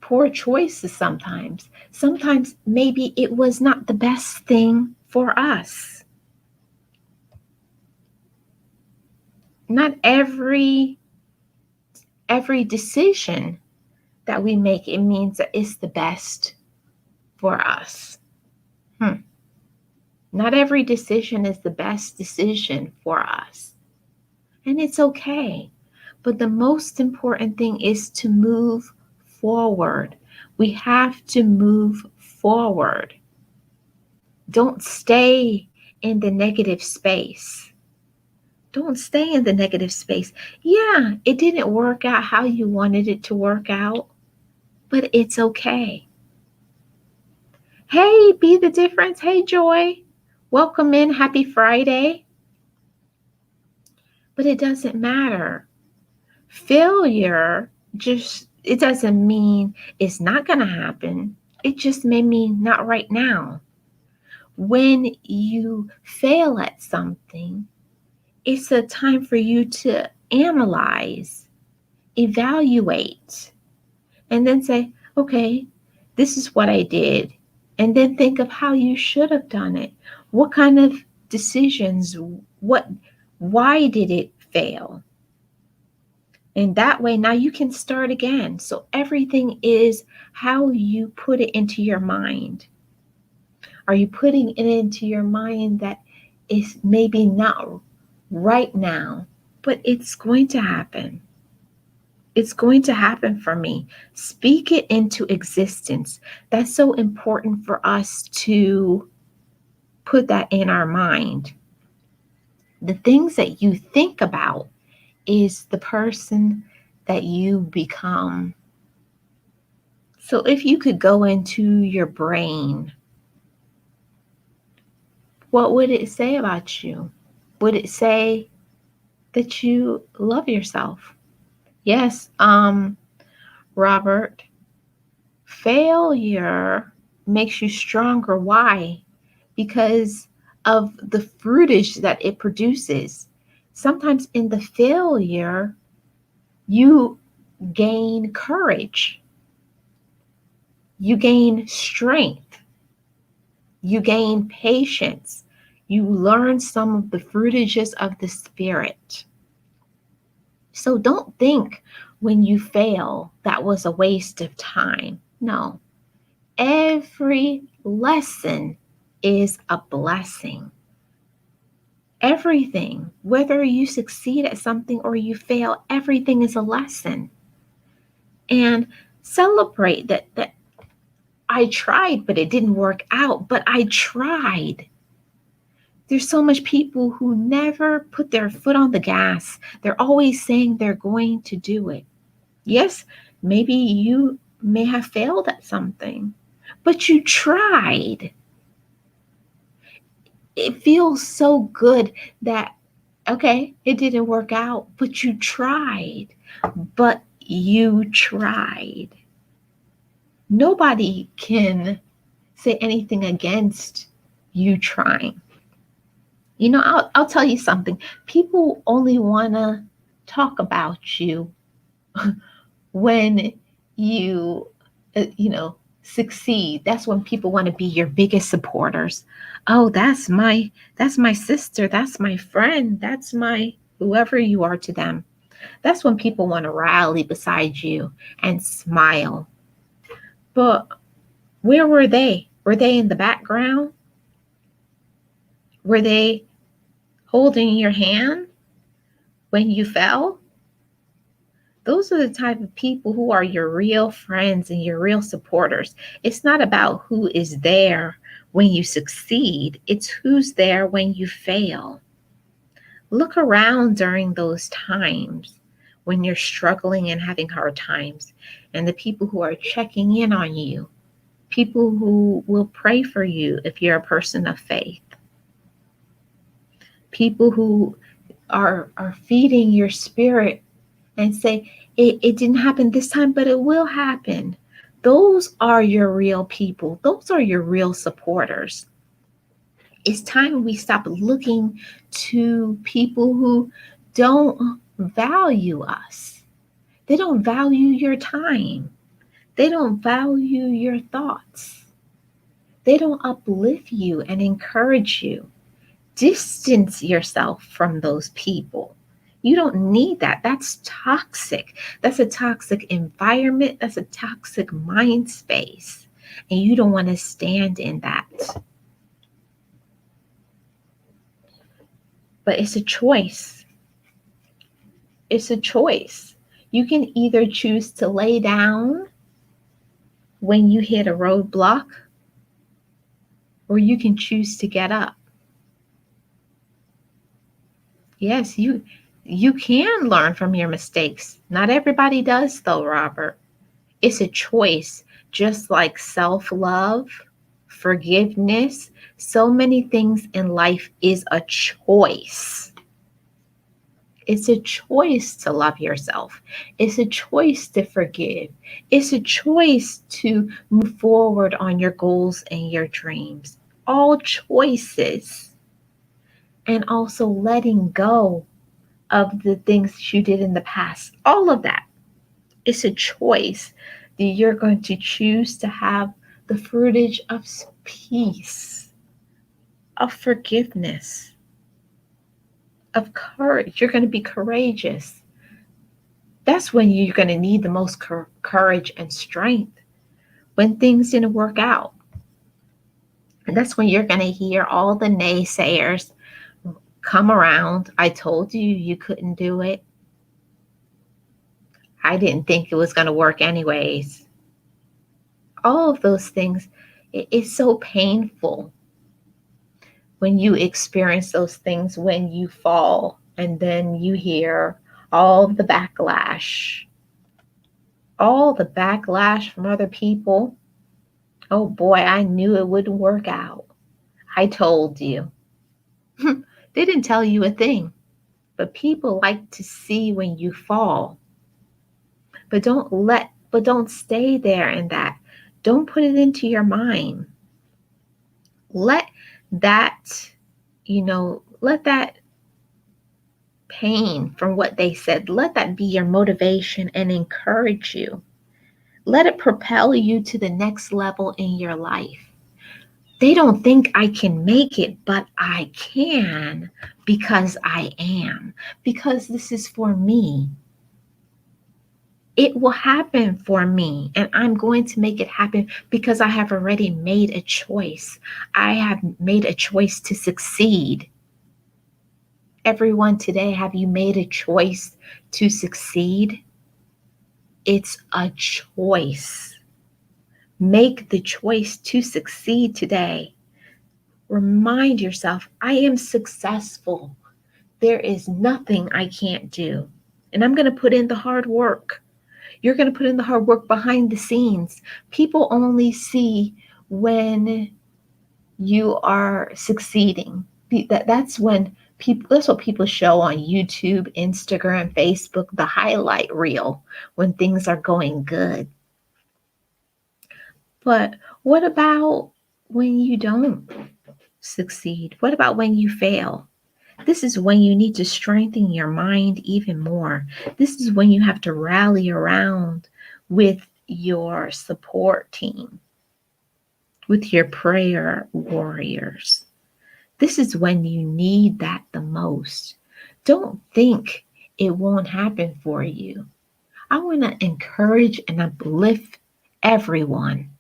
poor choices sometimes. Sometimes maybe it was not the best thing for us. Not every decision that we make, it means that it's the best for us. Not every decision is the best decision for us. And it's okay. But the most important thing is to move forward. We have to move forward. Don't stay in the negative space. Don't stay in the negative space. Yeah, it didn't work out how you wanted it to work out, but it's okay. Hey, Be the Difference. Hey, Joy. Welcome in. Happy Friday. But it doesn't matter. Failure it doesn't mean it's not going to happen. It just may mean not right now. When you fail at something, it's a time for you to analyze, evaluate, and then say, okay, this is what I did. And then think of how you should have done it. What kind of decisions, why did it fail? And that way, now you can start again. So everything is how you put it into your mind. Are you putting it into your mind that it's maybe not right now, but it's going to happen? It's going to happen for me. Speak it into existence. That's so important for us to put that in our mind. The things that you think about is the person that you become. So if you could go into your brain what would it say about you? Would it say that you love yourself? Yes, Robert, failure makes you stronger. Why? Because of the fruitage that it produces. Sometimes in the failure, you gain courage, you gain strength, you gain patience, you learn some of the fruitages of the Spirit. So don't think when you fail that was a waste of time. No, every lesson is a blessing. Everything, whether you succeed at something or you fail, everything is a lesson. And celebrate that I tried, but it didn't work out, but I tried. There's so much people who never put their foot on the gas. They're always saying they're going to do it. Yes, maybe you may have failed at something, but you tried. It feels so good that, okay, it didn't work out, but you tried. But you tried. Nobody can say anything against you trying. You know, I'll tell you something. People only want to talk about you when you, you know, succeed. That's when people want to be your biggest supporters. Oh, that's my sister, that's my friend, that's my whoever you are to them. That's when people want to rally beside you and smile. But where were they? Were they in the background? Were they holding your hand when you fell? Those are the type of people who are your real friends and your real supporters. It's not about who is there when you succeed, it's who's there when you fail. Look around during those times when you're struggling and having hard times, and the people who are checking in on you, people who will pray for you if you're a person of faith, people who are feeding your spirit and say, it didn't happen this time, but it will happen. Those are your real people. Those are your real supporters. It's time we stop looking to people who don't value us. They don't value your time. They don't value your thoughts. They don't uplift you and encourage you. Distance yourself from those people. You don't need that. That's toxic. That's a toxic environment. That's a toxic mind space. And you don't want to stand in that. But it's a choice. It's a choice. You can either choose to lay down when you hit a roadblock, or you can choose to get up. Yes, you can learn from your mistakes. Not everybody does though, Robert. It's a choice, just like self-love, forgiveness. So many things in life is a choice. It's a choice to love yourself. It's a choice to forgive. It's a choice to move forward on your goals and your dreams. All choices. And also letting go of the things you did in the past. All of that. It's a choice that you're going to choose to have the fruitage of peace, of forgiveness, of courage. You're going to be courageous. That's when you're going to need the most courage and strength. When things didn't work out. And that's when you're going to hear all the naysayers come around. I told you you couldn't do it. I didn't think it was going to work anyways. All of those things, it's so painful when you experience those things, when you fall and then you hear all the backlash from other people. Oh boy, I knew it wouldn't work out. I told you. They didn't tell you a thing. But people like to see when you fall. But don't stay there in that. Don't put it into your mind. Let that, let that pain from what they said, let that be your motivation and encourage you. Let it propel you to the next level in your life. They don't think I can make it, but I can because I am. Because this is for me. It will happen for me, and I'm going to make it happen because I have already made a choice. I have made a choice to succeed. Everyone today, have you made a choice to succeed? It's a choice. Make the choice to succeed today. Remind yourself, I am successful. There is nothing I can't do. And I'm going to put in the hard work. You're going to put in the hard work behind the scenes. People only see when you are succeeding. That's when people, that's what people show on YouTube, Instagram, Facebook, the highlight reel when things are going good. But what about when you don't succeed? What about when you fail? This is when you need to strengthen your mind even more. This is when you have to rally around with your support team, with your prayer warriors. This is when you need that the most. Don't think it won't happen for you. I want to encourage and uplift everyone.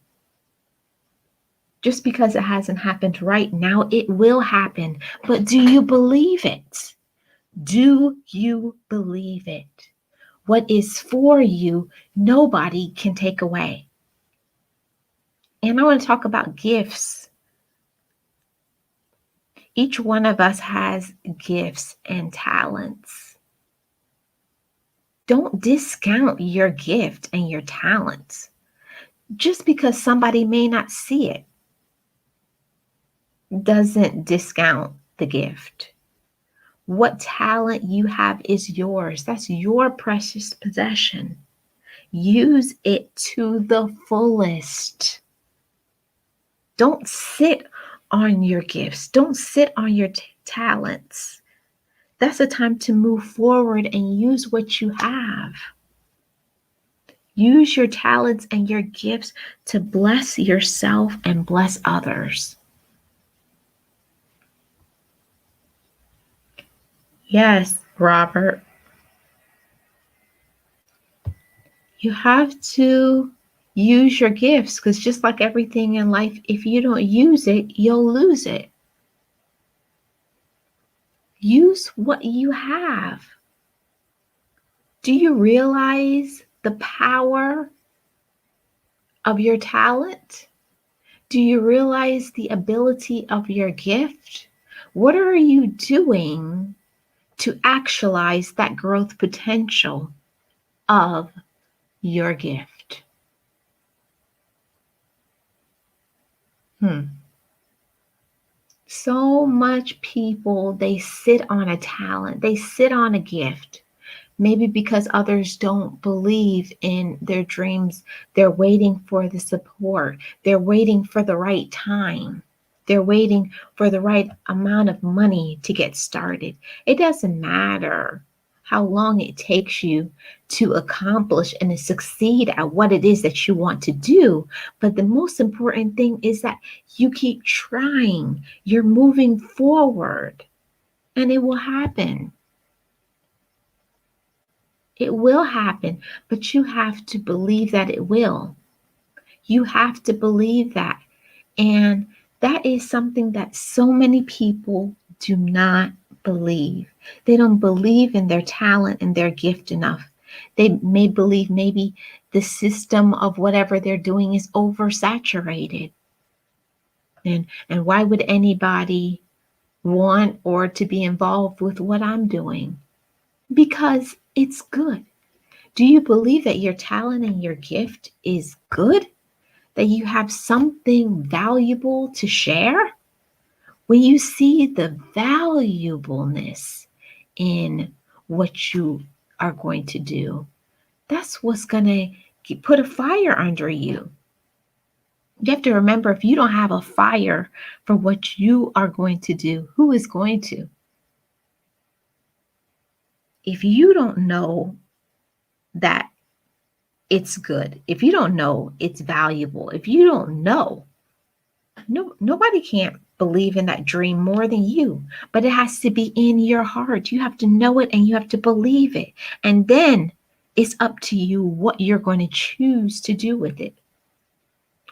Just because it hasn't happened right now, it will happen. But do you believe it? Do you believe it? What is for you, nobody can take away. And I want to talk about gifts. Each one of us has gifts and talents. Don't discount your gift and your talents. Just because somebody may not see it doesn't discount the gift. What talent you have is yours. That's your precious possession. Use it to the fullest. Don't sit on your gifts. Don't sit on your talents. That's a time to move forward and use what you have. Use your talents and your gifts to bless yourself and bless others. Yes, Robert. You have to use your gifts because just like everything in life, if you don't use it, you'll lose it. Use what you have. Do you realize the power of your talent? Do you realize the ability of your gift? What are you doing to actualize that growth potential of your gift? So much people, they sit on a talent, they sit on a gift. Maybe because others don't believe in their dreams, they're waiting for the support. They're waiting for the right time. They're waiting for the right amount of money to get started. It doesn't matter how long it takes you to accomplish and to succeed at what it is that you want to do. But the most important thing is that you keep trying. You're moving forward, and it will happen. It will happen, but you have to believe that it will. You have to believe that. And that is something that so many people do not believe. They don't believe in their talent and their gift enough. They may believe maybe the system of whatever they're doing is oversaturated. And why would anybody want or to be involved with what I'm doing? Because it's good. Do you believe that your talent and your gift is good? That you have something valuable to share? When you see the valuableness in what you are going to do, that's what's going to put a fire under you. You have to remember, if you don't have a fire for what you are going to do, who is going to? If you don't know that it's good, if you don't know it's valuable, if you don't know, nobody can't believe in that dream more than you. But it has to be in your heart. You have to know it and you have to believe it. And then it's up to you what you're going to choose to do with it.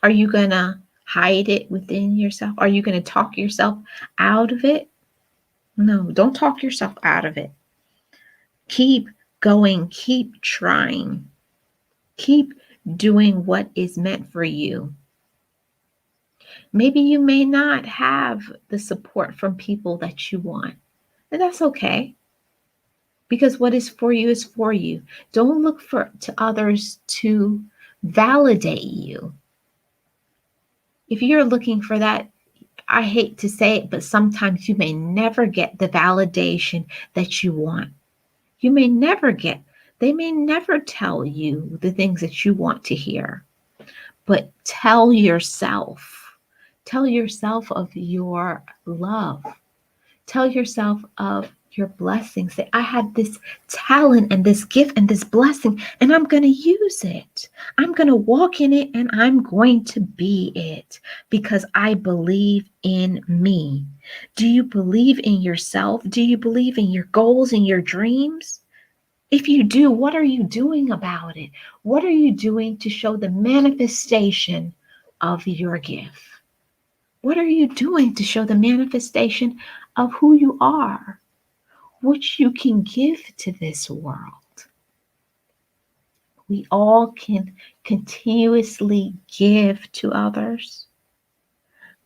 Are you going to hide it within yourself? Are you going to talk yourself out of it? No, don't talk yourself out of it. Keep going, keep trying, keep doing what is meant for you. Maybe you may not have the support from people that you want, and that's okay, because what is for you is for you. Don't look to others to validate you. If you're looking for that, I hate to say it, but sometimes you may never get the validation that you want. You may never get, they may never tell you the things that you want to hear, but tell yourself of your love. Tell yourself of your blessings. Say, I have this talent and this gift and this blessing, and I'm going to use it. I'm going to walk in it, and I'm going to be it because I believe in me. Do you believe in yourself? Do you believe in your goals and your dreams? If you do, what are you doing about it? What are you doing to show the manifestation of your gift? What are you doing to show the manifestation of who you are, what you can give to this world? We all can continuously give to others,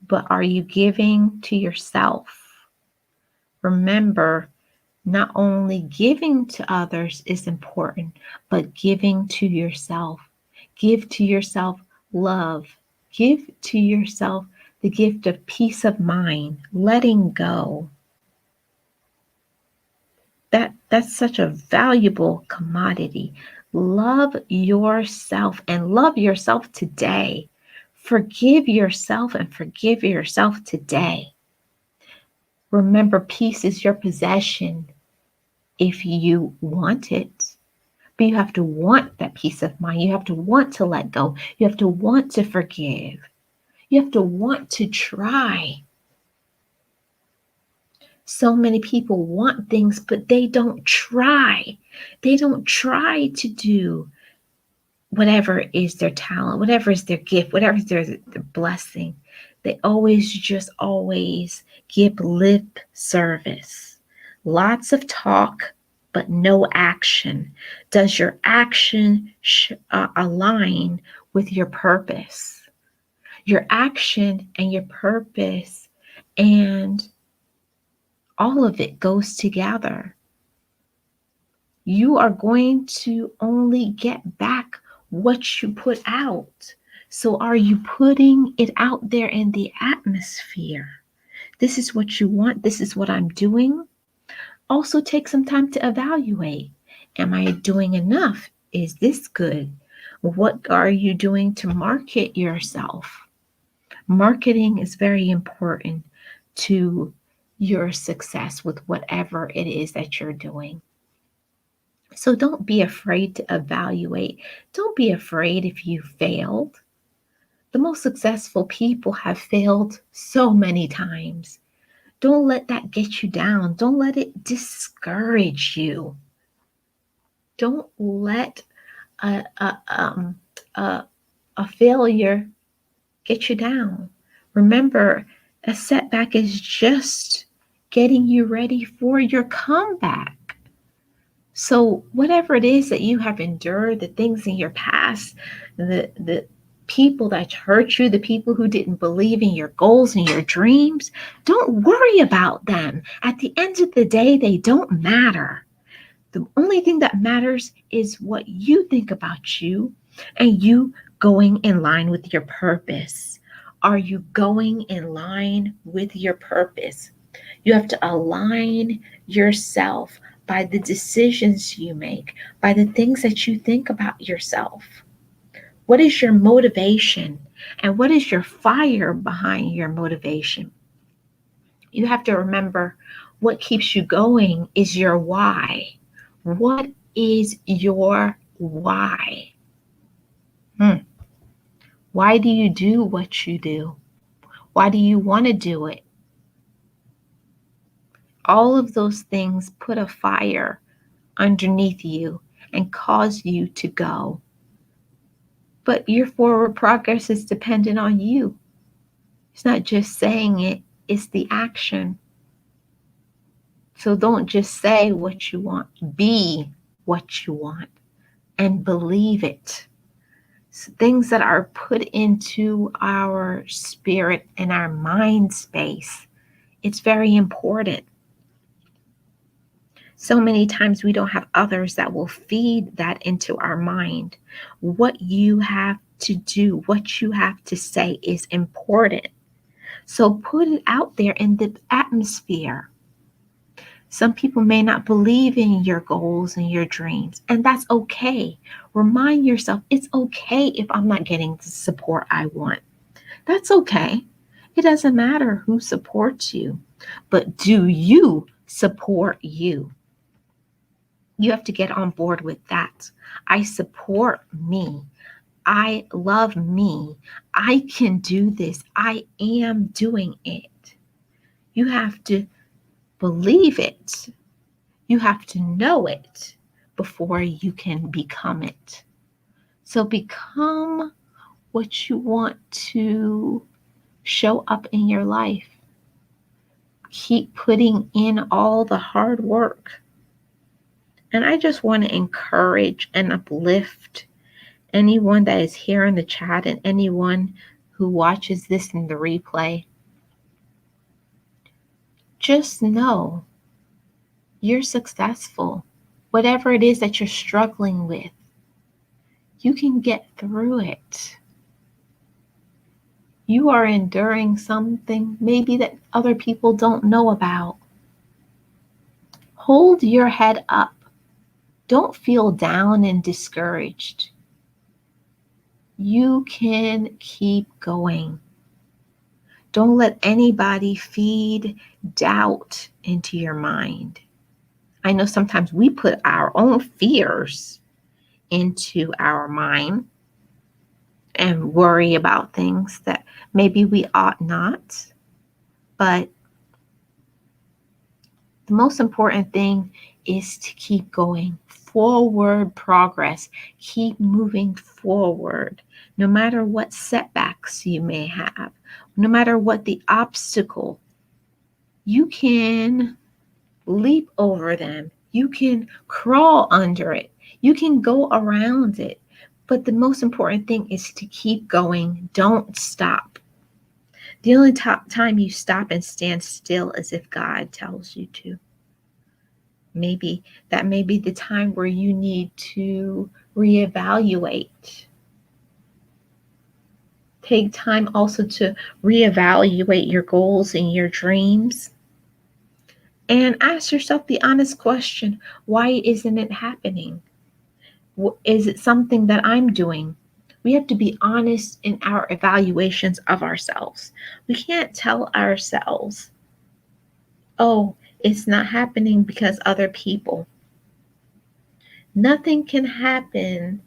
but are you giving to yourself? Remember, not only giving to others is important, but giving to yourself. Give to yourself love. Give to yourself the gift of peace of mind, letting go. That's such a valuable commodity. Love yourself and love yourself today. Forgive yourself and forgive yourself today. Remember, peace is your possession if you want it. But you have to want that peace of mind. You have to want to let go. You have to want to forgive. You have to want to try. So many people want things, but they don't try. They don't try to do whatever is their talent, whatever is their gift, whatever is their blessing. They always give lip service. Lots of talk, but no action. Does your action align with your purpose? Your action and your purpose and all of it goes together. You are going to only get back what you put out. So are you putting it out there in the atmosphere? This is what you want. This is what I'm doing. Also take some time to evaluate. Am I doing enough? Is this good? What are you doing to market yourself? Marketing is very important to your success with whatever it is that you're doing. So don't be afraid to evaluate. Don't be afraid if you failed. The most successful people have failed so many times. Don't let that get you down. Don't let it discourage you. Don't let a failure get you down. Remember, a setback is just getting you ready for your comeback. So whatever it is that you have endured, the things in your past, the people that hurt you, the people who didn't believe in your goals and your dreams, don't worry about them. At the end of the day, they don't matter. The only thing that matters is what you think about you and you going in line with your purpose. Are you going in line with your purpose? You have to align yourself by the decisions you make, by the things that you think about yourself. What is your motivation? And what is your fire behind your motivation? You have to remember what keeps you going is your why. What is your why? Why do you do what you do? Why do you want to do it? All of those things put a fire underneath you and cause you to go. But your forward progress is dependent on you. It's not just saying it, it's the action. So don't just say what you want, be what you want and believe it. So things that are put into our spirit and our mind space, it's very important. So many times we don't have others that will feed that into our mind. What you have to do, what you have to say is important. So put it out there in the atmosphere. Some people may not believe in your goals and your dreams, and that's okay. Remind yourself it's okay if I'm not getting the support I want. That's okay. It doesn't matter who supports you, but do you support you? You have to get on board with that. I support me. I love me. I can do this. I am doing it. You have to believe it. You have to know it before you can become it. So become what you want to show up in your life. Keep putting in all the hard work. And I just want to encourage and uplift anyone that is here in the chat and anyone who watches this in the replay. Just know you're successful. Whatever it is that you're struggling with, you can get through it. You are enduring something maybe that other people don't know about. Hold your head up. Don't feel down and discouraged. You can keep going. Don't let anybody feed doubt into your mind. I know sometimes we put our own fears into our mind and worry about things that maybe we ought not. But the most important thing is to keep going. Forward progress. Keep moving forward. No matter what setbacks you may have, no matter what the obstacle, you can leap over them. You can crawl under it. You can go around it. But the most important thing is to keep going. Don't stop. The only time you stop and stand still is if God tells you to. Maybe that may be the time where you need to reevaluate. Take time also to reevaluate your goals and your dreams. And ask yourself the honest question, why isn't it happening? Is it something that I'm doing? We have to be honest in our evaluations of ourselves. We can't tell ourselves, oh, it's not happening because other people. Nothing can happen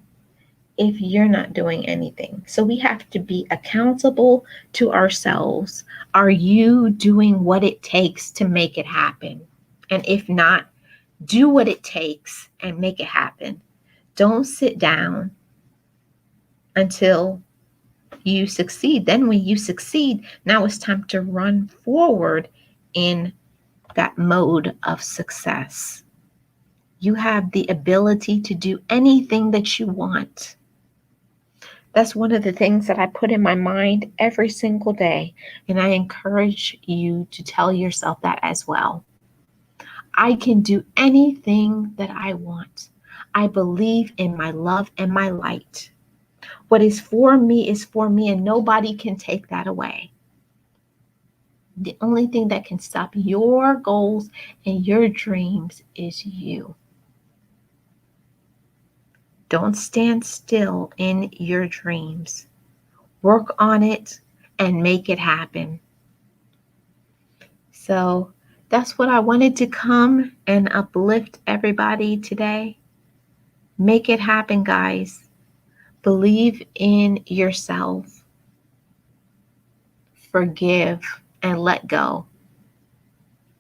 if you're not doing anything. So we have to be accountable to ourselves. Are you doing what it takes to make it happen? And if not, do what it takes and make it happen. Don't sit down until you succeed. Then when you succeed, now it's time to run forward in that mode of success. You have the ability to do anything that you want. That's one of the things that I put in my mind every single day. And I encourage you to tell yourself that as well. I can do anything that I want. I believe in my love and my light. What is for me, and nobody can take that away. The only thing that can stop your goals and your dreams is you. Don't stand still in your dreams. Work on it and make it happen. So that's what I wanted to come and uplift everybody today. Make it happen, guys. Believe in yourself. Forgive and let go.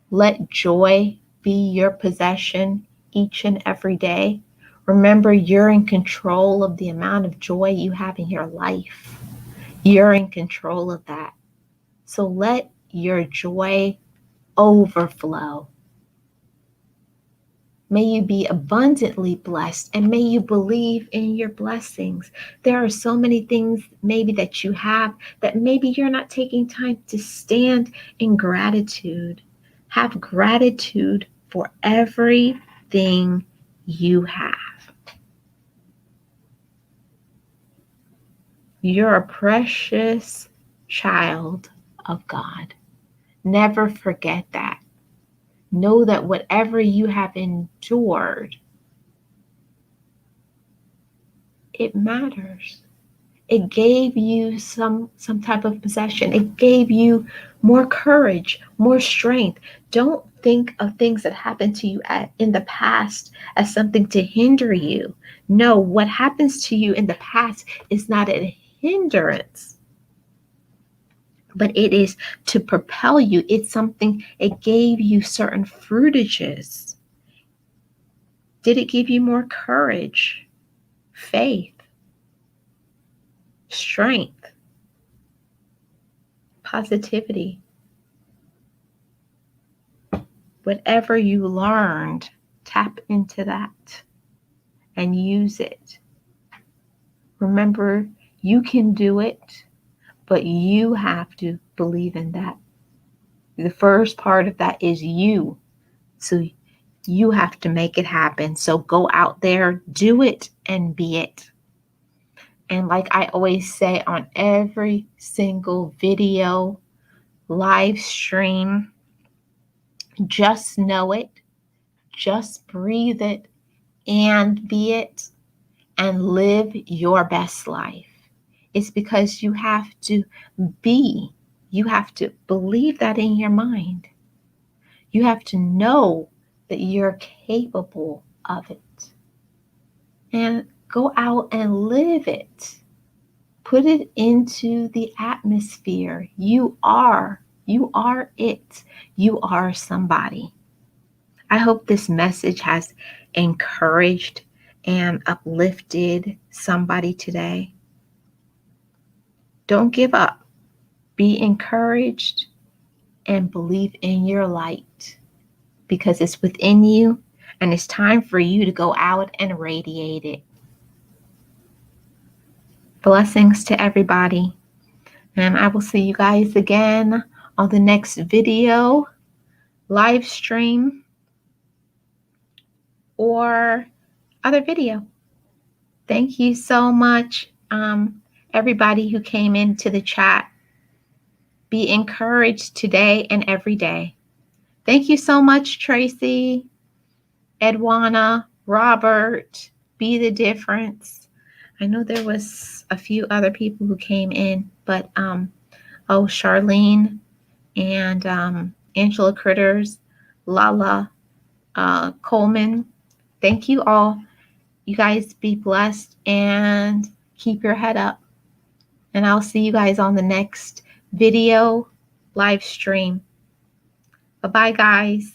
Let joy be your possession each and every day. Remember, you're in control of the amount of joy you have in your life. You're in control of that. So let your joy overflow. May you be abundantly blessed, and may you believe in your blessings. There are so many things maybe that you have that maybe you're not taking time to stand in gratitude. Have gratitude for everything you have. You're a precious child of God. Never forget that. Know that whatever you have endured, it matters. It gave you some type of possession. It gave you more courage, more strength. Don't think of things that happened to you in the past as something to hinder you. No, what happens to you in the past is not a hindrance, but it is to propel you. It's something, it gave you certain fruitages. Did it give you more courage, faith, strength, positivity? Whatever you learned, tap into that and use it. Remember, you can do it, but you have to believe in that. The first part of that is you. So you have to make it happen. So go out there, do it, and be it. And like I always say on every single video, live stream, just know it, just breathe it, and be it, and live your best life. It's because you have to be, you have to believe that in your mind. You have to know that you're capable of it. And go out and live it. Put it into the atmosphere. You are it. You are somebody. I hope this message has encouraged and uplifted somebody today. Don't give up. Be encouraged and believe in your light, because it's within you and it's time for you to go out and radiate it. Blessings to everybody. And I will see you guys again on the next video, live stream, or other video. Thank you so much, everybody who came into the chat. Be encouraged today and every day. Thank you so much, Tracy, Edwana, Robert, Be the Difference. I know there was a few other people who came in, but Charlene and Angela Critters, Lala, Coleman. Thank you all. You guys be blessed and keep your head up. And I'll see you guys on the next video live stream. Bye-bye, guys.